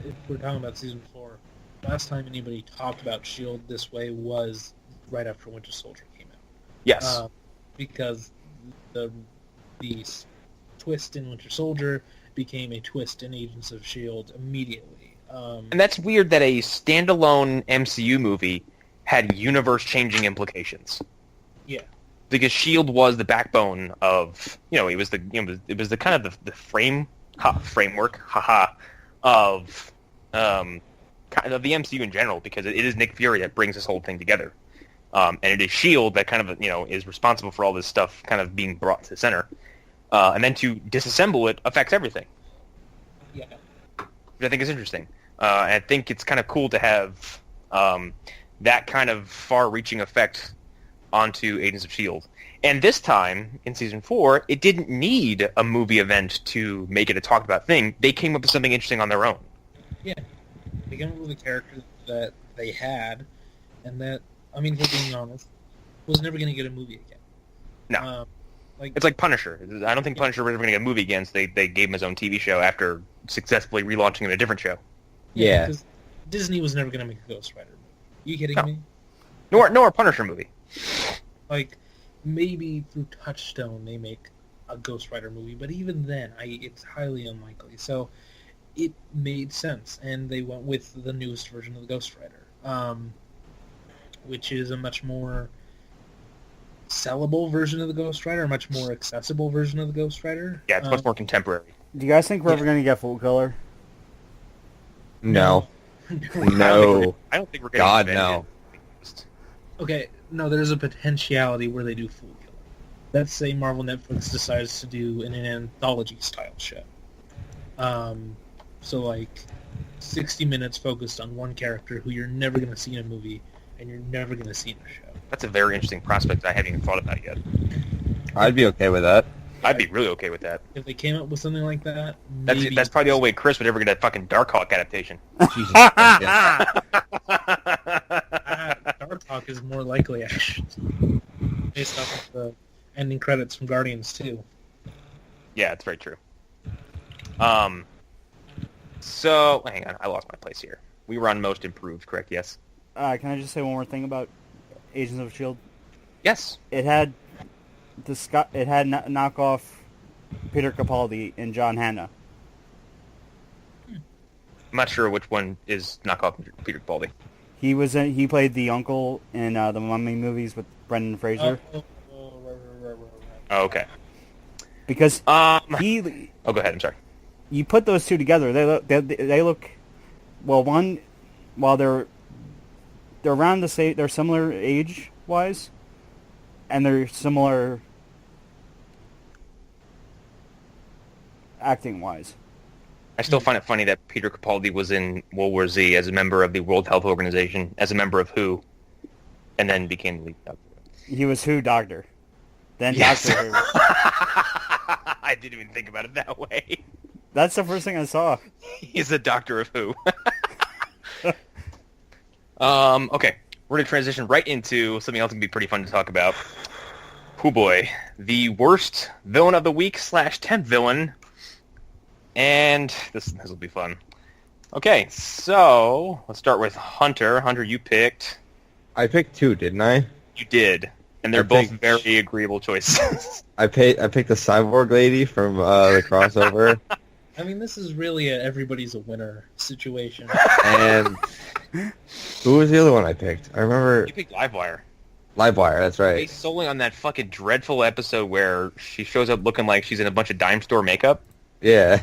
if we're talking about season 4, last time anybody talked about S.H.I.E.L.D. this way was right after Winter Soldier came out. Yes. Because the twist in Winter Soldier became a twist in Agents of S.H.I.E.L.D. immediately. And that's weird that a standalone MCU movie had universe-changing implications. Yeah. Because S.H.I.E.L.D. was the backbone of, it was the kind of the framework, of kind of the MCU in general, because it is Nick Fury that brings this whole thing together. And it is S.H.I.E.L.D. that kind of, is responsible for all this stuff kind of being brought to the center. And then to disassemble it affects everything. Yeah. Which I think is interesting. And I think it's kind of cool to have that kind of far-reaching effect onto Agents of S.H.I.E.L.D. And this time, in Season 4, it didn't need a movie event to make it a talked-about thing. They came up with something interesting on their own. Yeah. They came up with a character that they had, and that, I mean, if we're being honest, was never going to get a movie again. No. It's like Punisher. I don't think Punisher was ever going to get a movie again, so they gave him his own TV show after successfully relaunching him in a different show. Yeah. Because Disney was never going to make a Ghost Rider movie. You kidding me? Nor a Punisher movie. Like, maybe through Touchstone they make a Ghost Rider movie, but even then, it's highly unlikely. So it made sense, and they went with the newest version of the Ghost Rider, which is a much more sellable version of the Ghost Rider, a much more accessible version of the Ghost Rider. Yeah, it's much more contemporary. Do you guys think we're ever going to get Full Killer? No. No. I don't think we're getting God, Avengers. no. Okay, no, there's a potentiality where they do Fool Killer. Let's say Marvel Netflix decides to do an anthology-style show. So, like, 60 minutes focused on one character who you're never going to see in a movie, and you're never going to see in a show. That's a very interesting prospect I haven't even thought about yet. I'd be okay with that. I'd be really okay with that. If they came up with something like that, maybe... That's probably the only way Chris would ever get a fucking Darkhawk adaptation. Jesus Christ, yeah. Darkhawk is more likely, actually. Based off of the ending credits from Guardians 2. Yeah, it's very true. So hang on, I lost my place here. We were on most improved, correct? Yes. Can I just say one more thing about Agents of Shield? Yes. It had knockoff Peter Capaldi and John Hanna. I'm not sure which one is knockoff Peter Capaldi. He played the uncle in the Mummy movies with Brendan Fraser. Oh, okay. Because he. Oh, go ahead. I'm sorry. You put those two together, they look well. One, while they're around the same, they're similar age wise, and they're similar acting wise. I still find it funny that Peter Capaldi was in World War Z as a member of the World Health Organization, as a member of WHO, and then became the lead doctor. He was WHO doctor, then yes. Doctor Who. I didn't even think about it that way. That's the first thing I saw. He's the doctor of WHO. Okay, we're going to transition right into something else that can be pretty fun to talk about. Oh boy, the worst villain of the week / 10th villain. And this will be fun. Okay, so let's start with Hunter. Hunter, you picked. I picked 2, didn't I? You did, and they're both very agreeable choices. I picked the cyborg lady from the crossover. I mean, this is really everybody's a winner situation. And who was the other one I picked? I remember. You picked Livewire. Livewire, that's right. Based solely on that fucking dreadful episode where she shows up looking like she's in a bunch of dime store makeup. Yeah.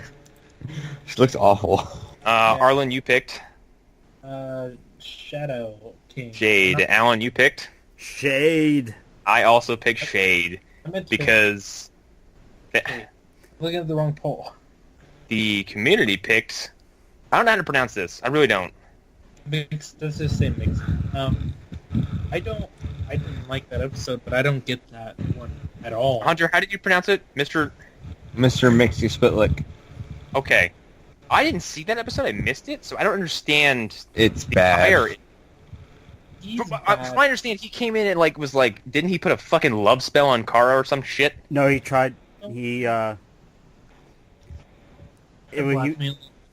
She looks awful. Arlen, you picked. Shadow King. Shade. Alan, you picked. Shade. I also picked Shade because looking at the wrong poll. The community picked. I don't know how to pronounce this. I really don't. Let's just say mixed. I didn't like that episode, but I don't get that one at all. Hunter, how did you pronounce it, Mr. Mixie Spitlick? Okay, I didn't see that episode. I missed it, so I don't understand. It's bad. From my understanding, he came in and was didn't he put a fucking love spell on Kara or some shit? No, he tried. He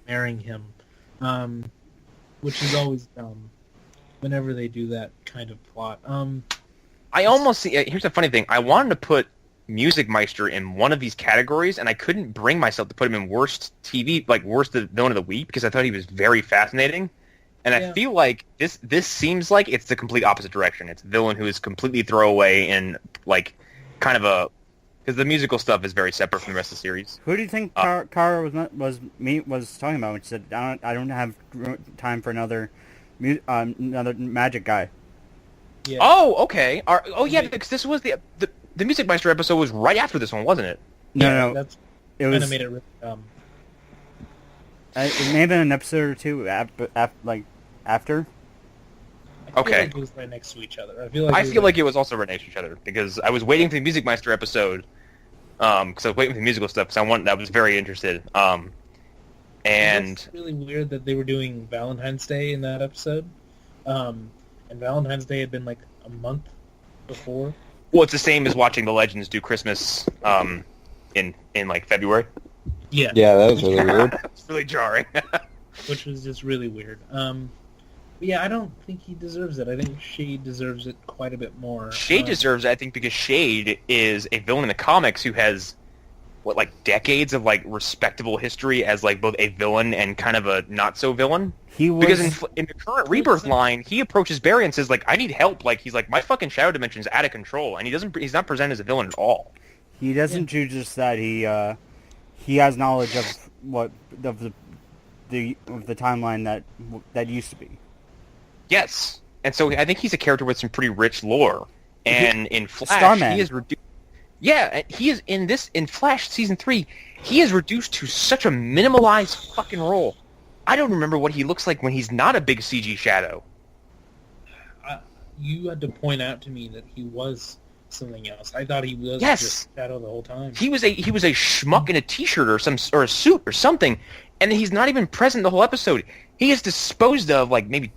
marrying him, which is always dumb. Whenever they do that kind of plot, I almost see. Here's the funny thing: I wanted to put Music Meister in one of these categories, and I couldn't bring myself to put him in worst TV, worst villain of the week, because I thought he was very fascinating. And I feel like this seems like it's the complete opposite direction. It's a villain who is completely throwaway and kind of a because the musical stuff is very separate from the rest of the series. Who do you think Kara was talking about when she said, "I don't have time for another magic guy"? Yeah. Oh, okay. Yeah, because this was the Music Meister episode was right after this one, wasn't it? No. It was. Made it really dumb. It may have been an episode or two after. I feel like it was right next to each other. I feel like it was also right next to each other because I was waiting for the Music Meister episode. Because I was waiting for the musical stuff because I was very interested. And it's really weird that they were doing Valentine's Day in that episode. And Valentine's Day had been a month before. Well, it's the same as watching the Legends do Christmas in February. Yeah. Yeah, that was really weird. It's really jarring. Which was just really weird. But yeah, I don't think he deserves it. I think Shade deserves it quite a bit more. Shade deserves it, I think, because Shade is a villain in the comics who has decades of respectable history as both a villain and kind of a not so villain. Because in the current Rebirth line, he approaches Barry and says I need help. He's my fucking shadow dimension is out of control, and he's not presented as a villain at all. He doesn't do just that. He has knowledge of the timeline that used to be. Yes, and so I think he's a character with some pretty rich lore. And in Flash, Starman. he is reduced. Yeah, he is in Flash season 3. He is reduced to such a minimalized fucking role. I don't remember what he looks like when he's not a big CG shadow. You had to point out to me that he was something else. I thought he was just Shadow the whole time. He was a schmuck in a t-shirt or a suit or something, and he's not even present the whole episode. He is disposed of maybe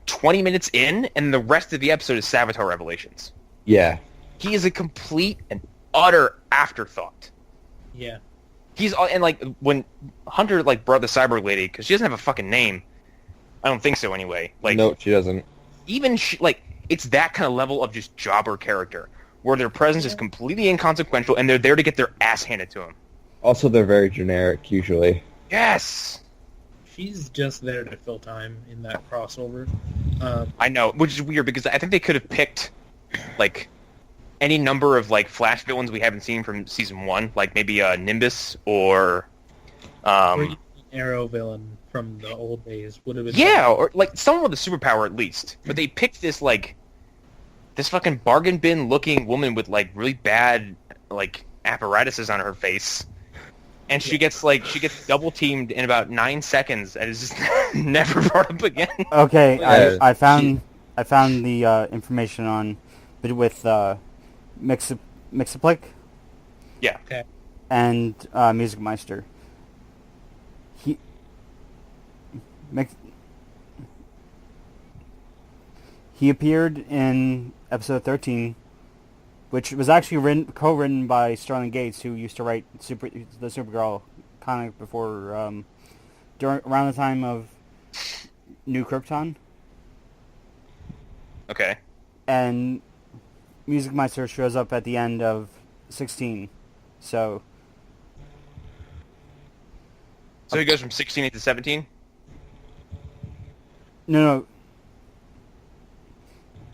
20 minutes in, and the rest of the episode is Savitar revelations. Yeah. He is a complete and utter afterthought. Yeah. And like when Hunter like brought the cyborg lady, because she doesn't have a fucking name. I don't think so anyway. Like No, she doesn't. even like it's that kind of level of just jobber character where their presence is completely inconsequential and they're there to get their ass handed to them. Also, they're very generic usually. Yes. She's just there to fill time in that crossover. I know, which is weird because I think they could have picked like any number of like Flash villains we haven't seen from season 1, like maybe Nimbus or Or even an Arrow villain from the old days would have been. yeah, or like someone with a superpower at least. But they picked this like this fucking bargain bin looking woman with like really bad like apparatuses on her face. And she gets double teamed in about 9 seconds and is just never brought up again. Okay, Yeah, I found the information on with Mixaplick Yeah. Okay. and Music Meister. He appeared in episode 13, which was actually co-written by Sterling Gates, who used to write the Supergirl comic before around the time of New Krypton. Okay. And Music Meister shows up at the end of 16. So So he goes from 16 to 17? no.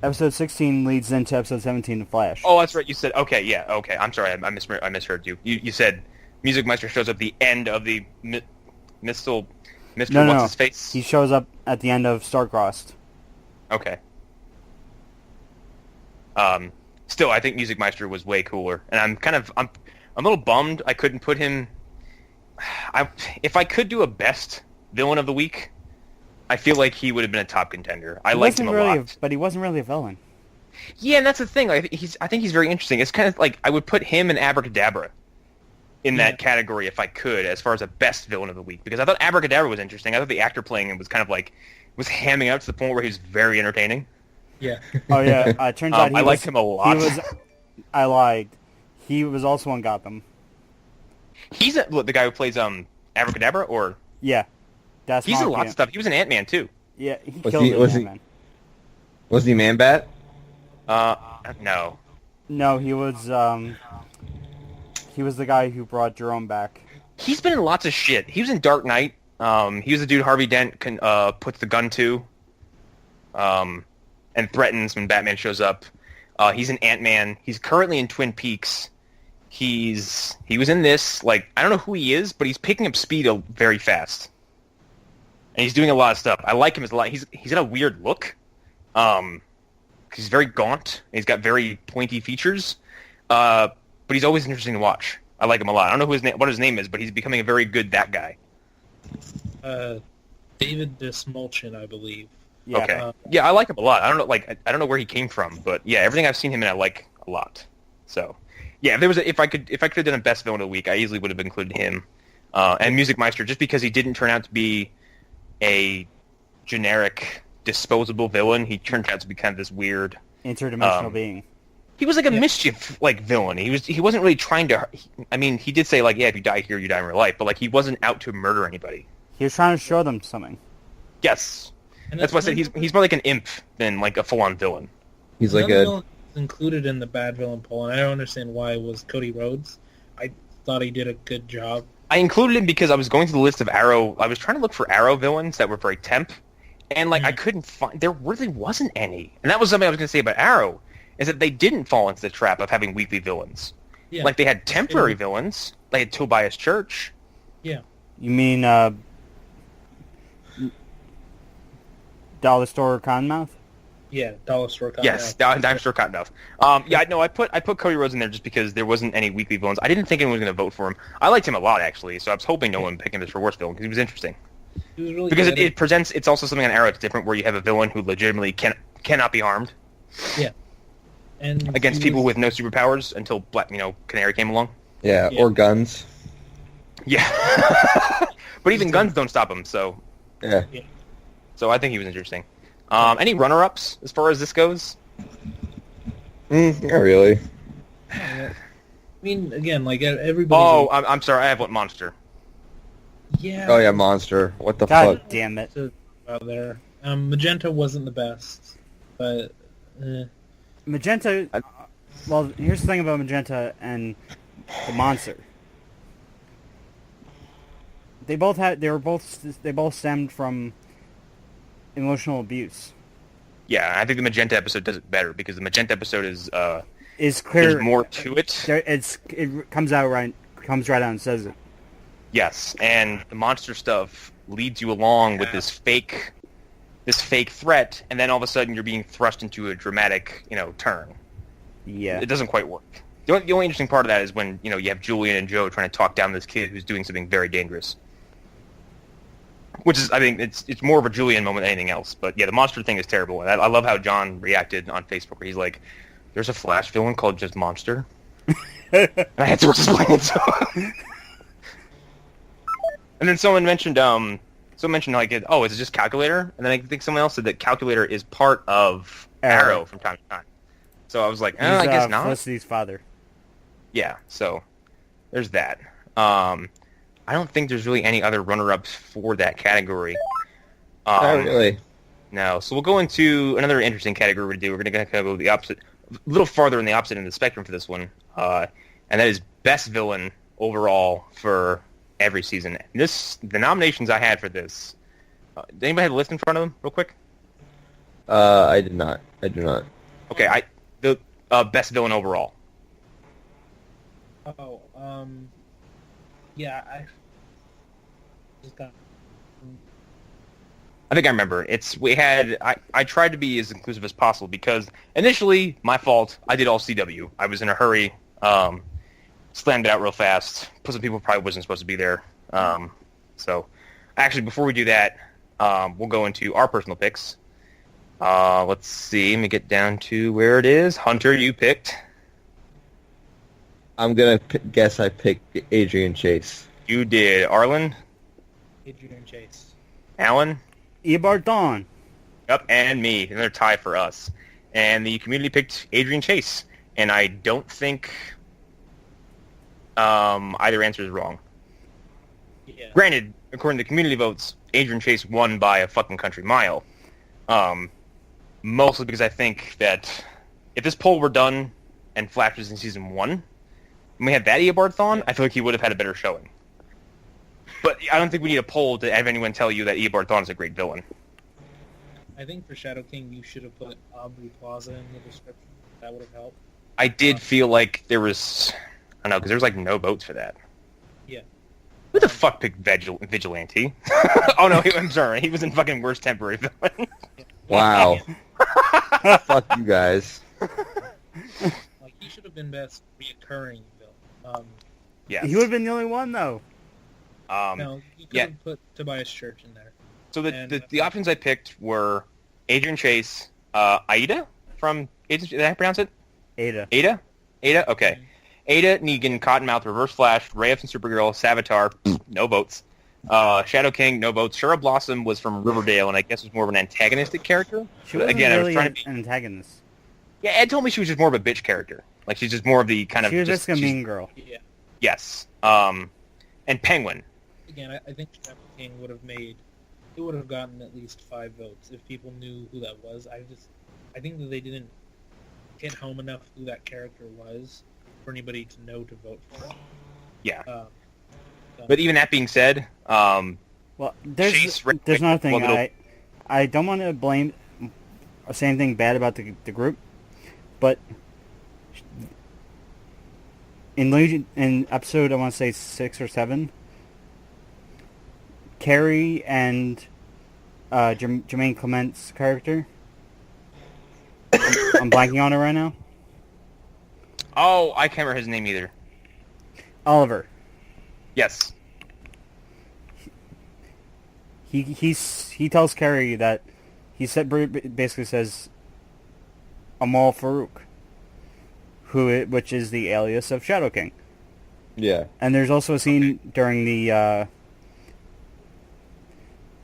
Episode 16 leads into episode 17 of Flash. Oh, that's right. You said okay. Yeah. Okay. I'm sorry. I misheard you. You said Music Meister shows up at the end of the Mr. No. What's his face? He shows up at the end of Starcrossed. Okay. Still, I think Music Meister was way cooler, and I'm a little bummed I couldn't put him. If I could do a best villain of the week, I feel like he would have been a top contender. I liked him a lot, but he wasn't really a villain. Yeah, and that's the thing. I think he's very interesting. It's kind of like I would put him and Abracadabra in that category if I could, as far as a best villain of the week, because I thought Abracadabra was interesting. I thought the actor playing him was kind of like was hamming out to the point where he was very entertaining. Yeah. Oh yeah, it turns out I liked him a lot. I lied. He was also on Gotham. He's the guy who plays Abracadabra, or Yeah, that's he's in a lot of stuff. He was an Ant-Man too. Yeah, he Was killed he- it, was he- man. Was he Man-Bat? No. No, he was the guy who brought Jerome back. He's been in lots of shit. He was in Dark Knight. He was the dude Harvey Dent puts the gun to, and threatens when Batman shows up. He's in Ant-Man. He's currently in Twin Peaks. He was in this. Like, I don't know who he is, but he's picking up speed very fast, and he's doing a lot of stuff. I like him as a lot. He's got a weird look. 'Cause he's very gaunt. And he's got very pointy features, but he's always interesting to watch. I like him a lot. I don't know what his name is, but he's becoming a very good that guy. David Dismulchin, I believe. Yeah. Okay. Yeah, I like him a lot. I don't know where he came from, but yeah, everything I've seen him in, I like a lot. So, yeah, if I could have done a best villain of the week, I easily would have included him, and Music Meister, just because he didn't turn out to be a generic disposable villain. He turned out to be kind of this weird Interdimensional being. He was like a mischief villain. He wasn't really trying to. He did say like, yeah, if you die here, you die in real life, but like he wasn't out to murder anybody. He was trying to show them something. Yes. And That's why I said he's more like an imp than like a full-on villain. He's like Another a... villain included in the bad villain poll, and I don't understand why, was Cody Rhodes. I thought he did a good job. I included him because I was going through the list of Arrow. I was trying to look for Arrow villains that were very temp, and like I couldn't find. There really wasn't any, and that was something I was going to say about Arrow, is that they didn't fall into the trap of having weekly villains. Yeah. Like they had temporary villains. They had Tobias Church. Yeah. You mean Dollar Store Cottonmouth? Yeah, Dollar Store Cottonmouth. Yes, Dime Store Cottonmouth. Yeah, no, I put Cody Rhodes in there just because there wasn't any weekly villains. I didn't think anyone was going to vote for him. I liked him a lot, actually, so I was hoping no one picked him as for worst villain because he was interesting. He was really Because good. it presents, it's also something on Arrow that's different, where you have a villain who legitimately cannot be harmed And against he people was- with no superpowers until Canary came along. Yeah, Yeah. or guns. Yeah, but even guns don't stop him. So Yeah. So I think he was interesting. Any runner-ups as far as this goes? Not really. mean, again, like everybody. Oh, I'm sorry. I have what monster? Yeah. Oh yeah, Monster. What the God fuck? damn it. Out there. Magenta wasn't the best, but Magenta. Well, here's the thing about Magenta and the monster. They both stemmed from emotional abuse. Yeah, I think the Magenta episode does it better because the Magenta episode Is clear. there's more to it. It comes right out and says it. Yes, and the monster stuff leads you along with this fake threat, and then all of a sudden you're being thrust into a dramatic, turn. Yeah. It doesn't quite work. The only interesting part of that is when, you have Julian and Joe trying to talk down this kid who's doing something very dangerous. Which is, I think, it's more of a Julian moment than anything else. But yeah, the monster thing is terrible. And I love how John reacted on Facebook where he's like, there's a Flash villain called just Monster. And I had to explain it to him. And then someone mentioned like, oh, is it just Calculator? And then I think someone else said that Calculator is part of Arrow from time to time. So I was like, I guess not. Felicity's father. Yeah, so there's that. I don't think there's really any other runner-ups for that category. Not really. No, so we'll go into another interesting category to do. We're going to go the opposite, a little farther in the opposite end of the spectrum for this one, and that is best villain overall for every season. The nominations I had for this. Did anybody have a list in front of them, real quick? I did not. I do not. Okay, the best villain overall. Oh, yeah, I just got. I think I remember. I tried to be as inclusive as possible because initially, my fault, I did all CW. I was in a hurry, slammed it out real fast, put some people who probably wasn't supposed to be there. So, actually, before we do that, we'll go into our personal picks. Let's see. Let me get down to where it is. Hunter, you picked. I'm gonna guess I picked Adrian Chase. You did. Arlen? Adrian Chase. Alan? Eobard Thawne. Yep, and me. Another tie for us. And the community picked Adrian Chase. And I don't think either answer is wrong. Yeah. Granted, according to community votes, Adrian Chase won by a fucking country mile. Mostly because I think that if this poll were done and Flash was in season 1, when we had that Eobard Thawne, I feel like he would have had a better showing. But I don't think we need a poll to have anyone tell you that Eobard Thawne is a great villain. I think for Shadow King, you should have put Aubrey Plaza in the description. That would have helped. I did feel like there was... I don't know, because there was like no votes for that. Yeah. Who the fuck picked Vigilante? Oh no, I'm sorry. He was in fucking worst temporary villain. Wow. Fuck you guys. Like, he should have been best reoccurring villain. Yes. He would have been the only one, though. No, you could have put Tobias Church in there. So the options I picked were Adrian Chase, Aida from... Did I pronounce it? Ada? Okay. Ada, Negan, Cottonmouth, Reverse Flash, Reyes and Supergirl, Savitar, no votes. Shadow King, no votes. Shara Blossom was from Riverdale, and I guess was more of an antagonistic character. She wasn't Again, really I was trying to be... an antagonist. Yeah, Ed told me she was just more of a bitch character. Like, she's just more of the kind of... She was just a mean girl. Yeah. Yes. And Penguin. Again, I think Shadow King would have gotten at least 5 votes if people knew who that was. I think that they didn't hit home enough who that character was for anybody to know to vote for him. Yeah. But even that being said, well, there's another thing. Well, I don't want to blame or say anything bad about the group, but in episode, I want to say 6 or 7, Carrie and Jermaine Clement's character. I'm blanking on it right now. Oh, I can't remember his name either. Oliver. Yes. He tells Carrie that basically says Amal Farouk, which is the alias of Shadow King. Yeah. And there's also a scene during the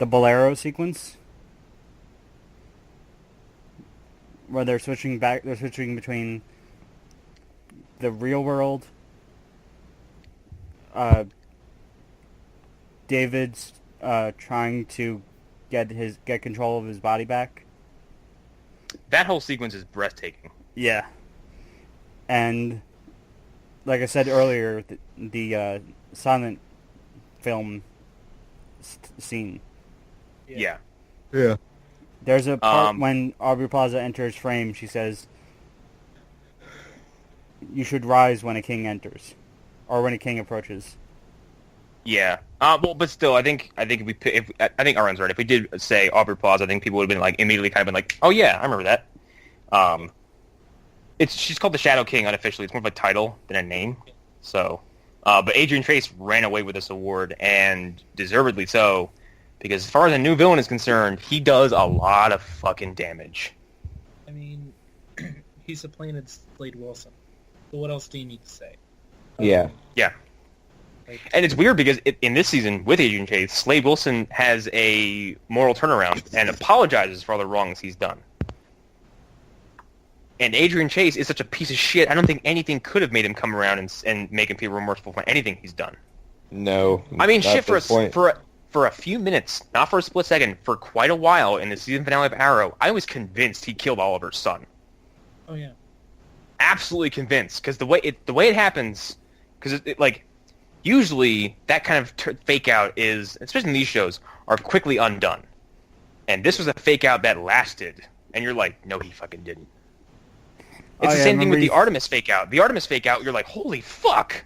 Bolero sequence where they're switching between the real world David's trying to get control of his body back. That whole sequence is breathtaking. Yeah. And like I said earlier, the silent film scene. Yeah. Yeah. There's a part when Aubrey Plaza enters frame, she says, "You should rise when a king enters, or when a king approaches." Yeah. Well, but still, I think I think Arlen's right. If we did say Aubrey Plaza, I think people would have been like immediately kind of been like, "Oh yeah, I remember that." She's called the Shadow King unofficially. It's more of a title than a name. So, but Adrian Chase ran away with this award, and deservedly so, because as far as a new villain is concerned, he does a lot of fucking damage. I mean, he supplanted Slade Wilson. So what else do you need to say? Yeah. Yeah. And it's weird because in this season with Adrian Chase, Slade Wilson has a moral turnaround and apologizes for all the wrongs he's done. And Adrian Chase is such a piece of shit. I don't think anything could have made him come around and make him feel remorseful for anything he's done. No. I mean, not shit, at this for a few minutes, not for a split second, for quite a while in the season finale of Arrow, I was convinced he killed Oliver's son. Oh yeah. Absolutely convinced, because the way it happens, because like usually that kind of fake out is, especially in these shows, are quickly undone, and this was a fake out that lasted, and you're like, no, he fucking didn't. It's the same thing with the Artemis fake out. The Artemis fake out, you're like, holy fuck.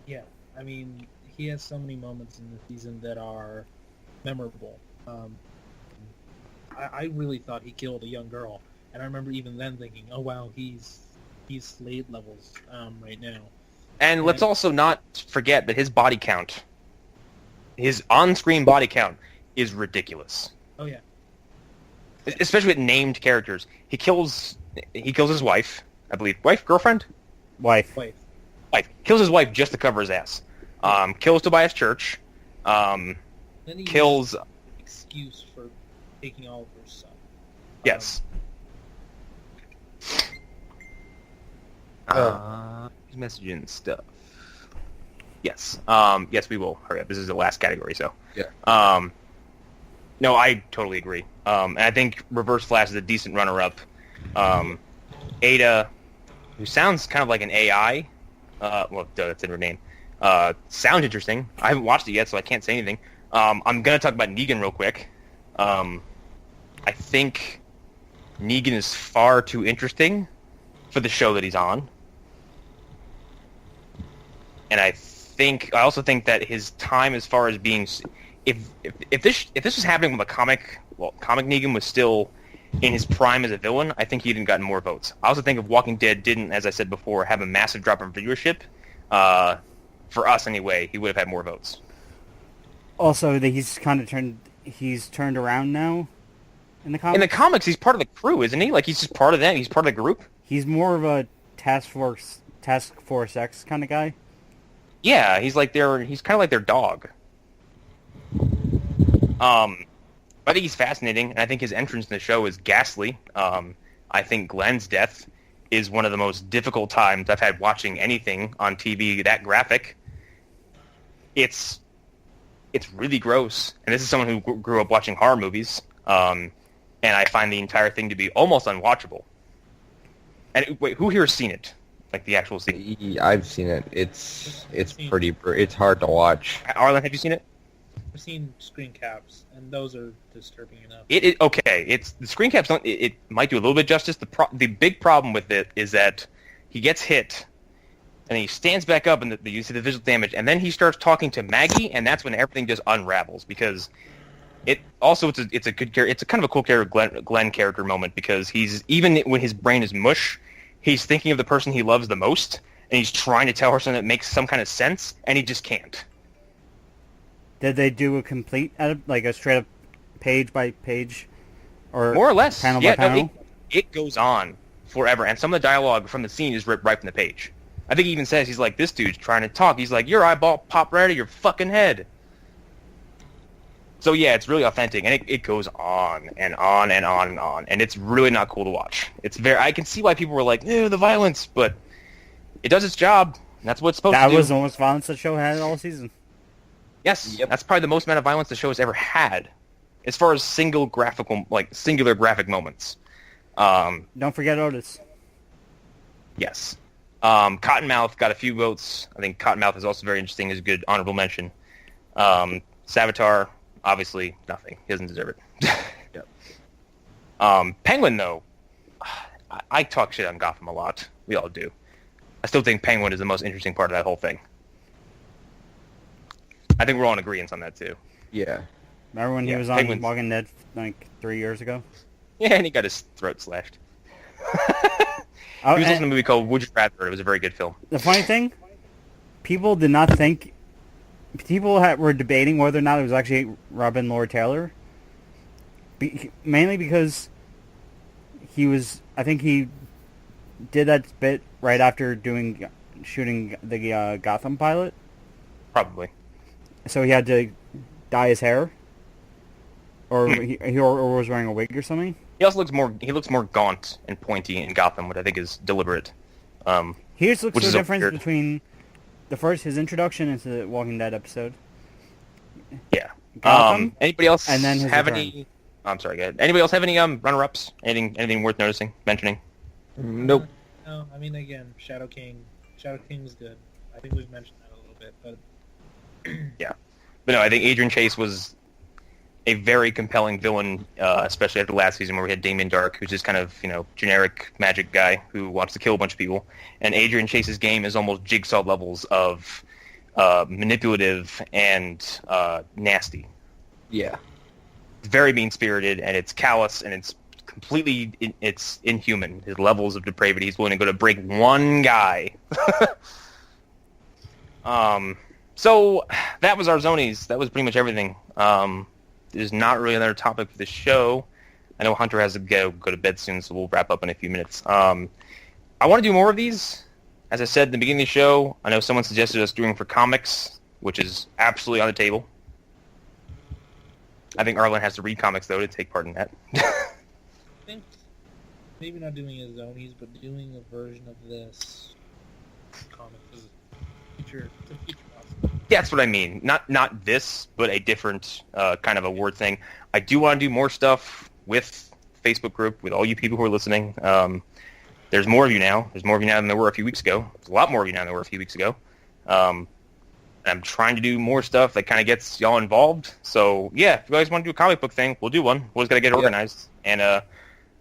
Yeah, I mean, he has so many moments in the season that are memorable. I really thought he killed a young girl, and I remember even then thinking, oh wow, he's Slade levels right now. And let's also not forget that his body count, his on-screen body count, is ridiculous. Oh yeah. Especially with named characters. He kills his wife, I believe. Girlfriend? Wife. Wife. Kills his wife just to cover his ass. Kills Tobias Church. Then he Kills... used excuse for taking Oliver's son. Yes. He's messaging stuff. Yes. Yes, we will. Hurry up. This is the last category, so. Yeah. No, I totally agree. And I think Reverse Flash is a decent runner-up. Ada, who sounds kind of like an AI. Well, that's in her name. Sounds interesting. I haven't watched it yet, so I can't say anything. I'm going to talk about Negan real quick. I think Negan is far too interesting for the show that he's on. And I also think that his time as far as being... If this was happening with a comic Negan was still in his prime as a villain, I think he'd have gotten more votes. I also think if Walking Dead didn't, as I said before, have a massive drop in viewership, for us anyway, he would have had more votes. Also, he's turned around now in the comics. In the comics, he's part of the crew, isn't he? Like, he's just part of them. He's part of the group. He's more of a Task Force X kind of guy. Yeah, he's kind of like their dog. I think he's fascinating, and I think his entrance in the show is ghastly. I think Glenn's death is one of the most difficult times I've had watching anything on TV that graphic. It's really gross, and this is someone who grew up watching horror movies, and I find the entire thing to be almost unwatchable. And wait, who here has seen it? Like the actual scene? I've seen it. It's it's hard to watch. Arlen, have you seen it? I've seen screen caps, and those are disturbing enough. It's the screen caps. It might do a little bit justice. The big problem with it is that he gets hit, and he stands back up, and you see the visual damage, and then he starts talking to Maggie, and that's when everything just unravels. Because it's a kind of a cool character, Glenn character moment, because he's, even when his brain is mush, he's thinking of the person he loves the most, and he's trying to tell her something that makes some kind of sense, and he just can't. Did they do a complete, like a straight up page by page, or more or less, panel by panel? No, it goes on forever, and some of the dialogue from the scene is ripped right from the page. I think he even says, he's like, this dude's trying to talk. He's like, your eyeball popped right out of your fucking head. So yeah, it's really authentic, and it goes on and on and on and on, and it's really not cool to watch. I can see why people were like, ew, the violence, but it does its job. That's what it's supposed That to do. was the most violence the show had all season. Yes, Yep. that's probably the most amount of violence the show has ever had, as far as singular graphic moments. Don't forget Otis. Yes. Cottonmouth got a few votes. I think Cottonmouth is also very interesting. Is a good honorable mention. Savitar, obviously, nothing. He doesn't deserve it. Yep. Penguin, though, I talk shit on Gotham a lot. We all do. I still think Penguin is the most interesting part of that whole thing. I think we're all in agreement on that, too. Yeah. Remember when he Yeah, was on Penguin's- Walking Dead like 3 years ago? Yeah, and he got his throat slashed. Oh, He was and listening to a movie called Would You Rather. It was a very good film. the funny thing, people did not think. People were debating whether or not it was actually Robin Lord Taylor. Mainly because he was. I think he did that bit right after shooting the Gotham pilot, Probably. so he had to dye his hair, or or was wearing a wig or something. He also looks more gaunt and pointy in Gotham, which I think is deliberate. Here's looks Which the is so difference weird. between his introduction into the Walking Dead episode. Yeah. Gotham, Anybody else and then his have return. any? I'm sorry. Go ahead. Anybody else have any runner-ups? Anything worth mentioning? Nope. No, I mean, again, Shadow King. Shadow King was good. I think we've mentioned that a little bit, but But no, I think Adrian Chase was a very compelling villain, especially after last season where we had Damien Dark, who's just kind of generic magic guy who wants to kill a bunch of people. And Adrian Chase's game is almost Jigsaw levels of manipulative and nasty. Yeah. It's very mean-spirited, and it's callous, and it's completely it's inhuman. His levels of depravity. He's willing to go to break one guy. So that was our Zonies. That was pretty much everything. There's not really another topic for the show. I know Hunter has to go to bed soon, so we'll wrap up in a few minutes. I want to do more of these. As I said at the beginning of the show, I know someone suggested us doing for comics, which is absolutely on the table. I think Arlen has to read comics, though, to take part in that. I think maybe not doing a Zonies, but doing a version of this comic is a future possibility. That's what I mean. Not this, but a different kind of a word thing. I do want to do more stuff with Facebook group, with all you people who are listening. There's more of you now. There's more of you now than there were a few weeks ago. There's a lot more of you now than there were a few weeks ago. I'm trying to do more stuff that kind of gets y'all involved. So, yeah, if you guys want to do a comic book thing, we'll do one. We'll just got to get it organized. And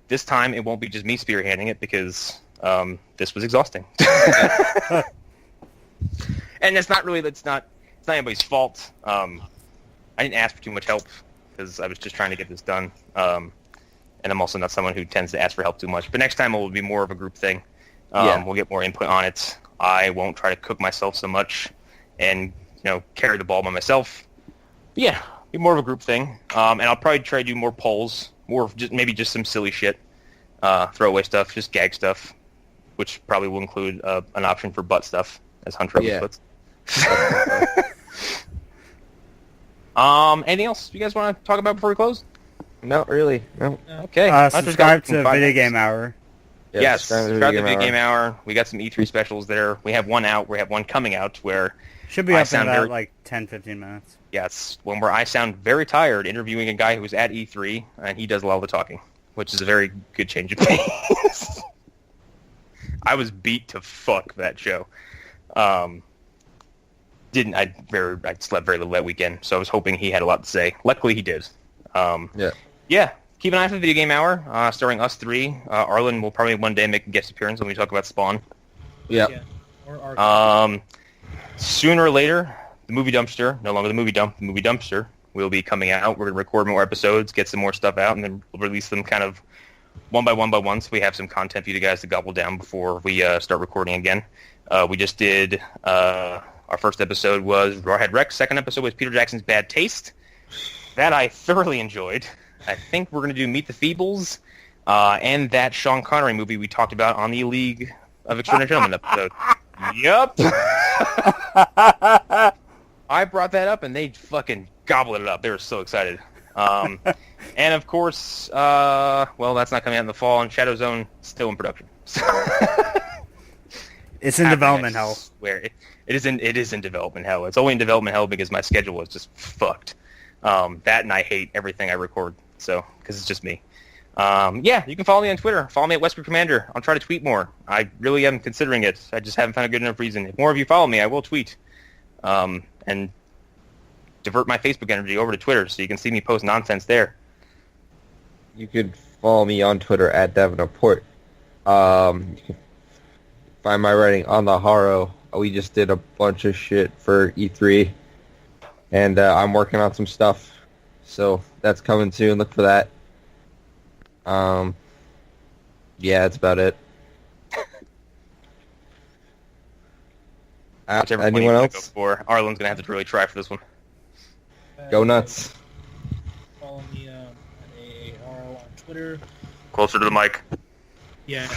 this time, it won't be just me spearheading it because this was exhausting. And it's not anybody's fault. I didn't ask for too much help because I was just trying to get this done. And I'm also not someone who tends to ask for help too much. But next time it will be more of a group thing. We'll get more input on it. I won't try to cook myself so much and carry the ball by myself. But yeah, be more of a group thing. And I'll probably try to do more polls, maybe just some silly shit, throwaway stuff, just gag stuff, which probably will include an option for butt stuff, as Hunter always puts. Anything else you guys want to talk about before we close? Not really. No. Okay. Hunter's Subscribe got to 5 Video minutes. Game Hour. Yes, subscribe to subscribe to the Video Video Game Hour. We got some E3 specials there. We have one out. We have one coming out where, Should be I up in sound about very- like 10-15 minutes. yes, where I sound very tired interviewing a guy who was at E3, and he does a lot of the talking, which is a very good change of pace. I was beat to fuck that show. I slept very little that weekend, so I was hoping he had a lot to say. Luckily, he did. Yeah. Keep an eye for the Video Game Hour, starring us three. Arlen will probably one day make a guest appearance when we talk about Spawn. Yeah. Yeah. Or our Sooner or later, the Movie Dumpster, no longer the Movie Dump, the Movie Dumpster will be coming out. We're going to record more episodes, get some more stuff out, and then we'll release them kind of one by one, so we have some content for you guys to gobble down before we start recording again. We just did, our first episode was Rawhead Rex. Second episode was Peter Jackson's Bad Taste. That I thoroughly enjoyed. I think we're going to do Meet the Feebles, and that Sean Connery movie we talked about on the League of Extraordinary Gentlemen episode. Yup. I brought that up, and they fucking gobbled it up. They were so excited. And, of course, that's not coming out in the fall, and Shadow Zone still in production. It's in development hell. Where it is in development hell. It's only in development hell because my schedule is just fucked. That and I hate everything I record. So because it's just me. Yeah, you can follow me on Twitter. Follow me at Wesker Commander. I'll try to tweet more. I really am considering it. I just haven't found a good enough reason. If more of you follow me, I will tweet. And divert my Facebook energy over to Twitter so you can see me post nonsense there. You could follow me on Twitter at DevinAport. You can find my writing on the Haro. We just did a bunch of shit for E3. And I'm working on some stuff. So that's coming soon. Look for that. Yeah, that's about it. Anyone else? Go for. Arlen's gonna have to really try for this one. Go nuts. Follow me at AARO on Twitter. Closer to the mic. Yeah,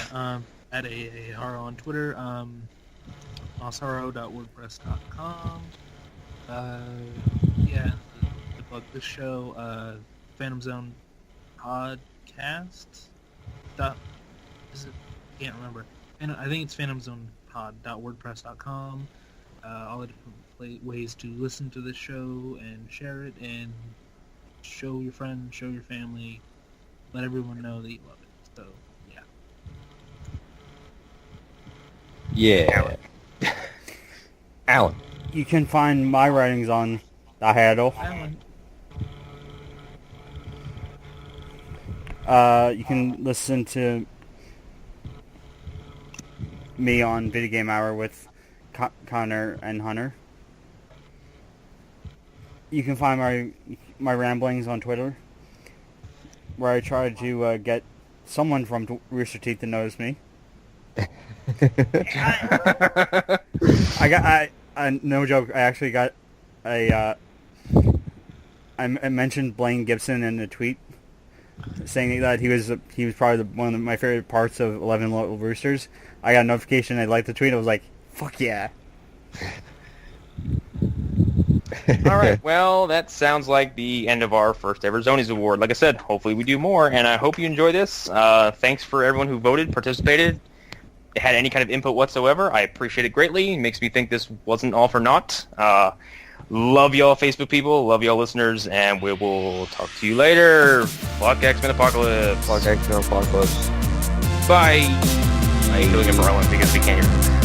at AARO on Twitter. Osaro.wordpress.com. Yeah, to plug this show, Phantom Zone Podcast. Is it? Can't remember. And I think it's phantomzonepod.wordpress.com. All the different ways to listen to this show and share it and show your friends, show your family, let everyone know that you love it. So, yeah. Yeah. Alan. You can find my writings on the handle. You can listen to me on Video Game Hour with Connor and Hunter. You can find my ramblings on Twitter, where I try to get someone from Rooster Teeth to notice me. I no joke. I actually got I mentioned Blaine Gibson in a tweet, saying that he was probably one of my favorite parts of 11 Little Roosters. I got a notification. I liked the tweet. I was like, "Fuck yeah!" All right. Well, that sounds like the end of our first ever Zonies Award. Like I said, hopefully we do more, and I hope you enjoy this. Thanks for everyone who voted, participated, had any kind of input whatsoever. I appreciate it greatly. It makes me think this wasn't all for naught. Love y'all, Facebook people. Love y'all, listeners, and we will talk to you later. Fuck X-Men Apocalypse. Fuck X-Men Apocalypse. Bye. I'm doing it for Ellen because we can't hear.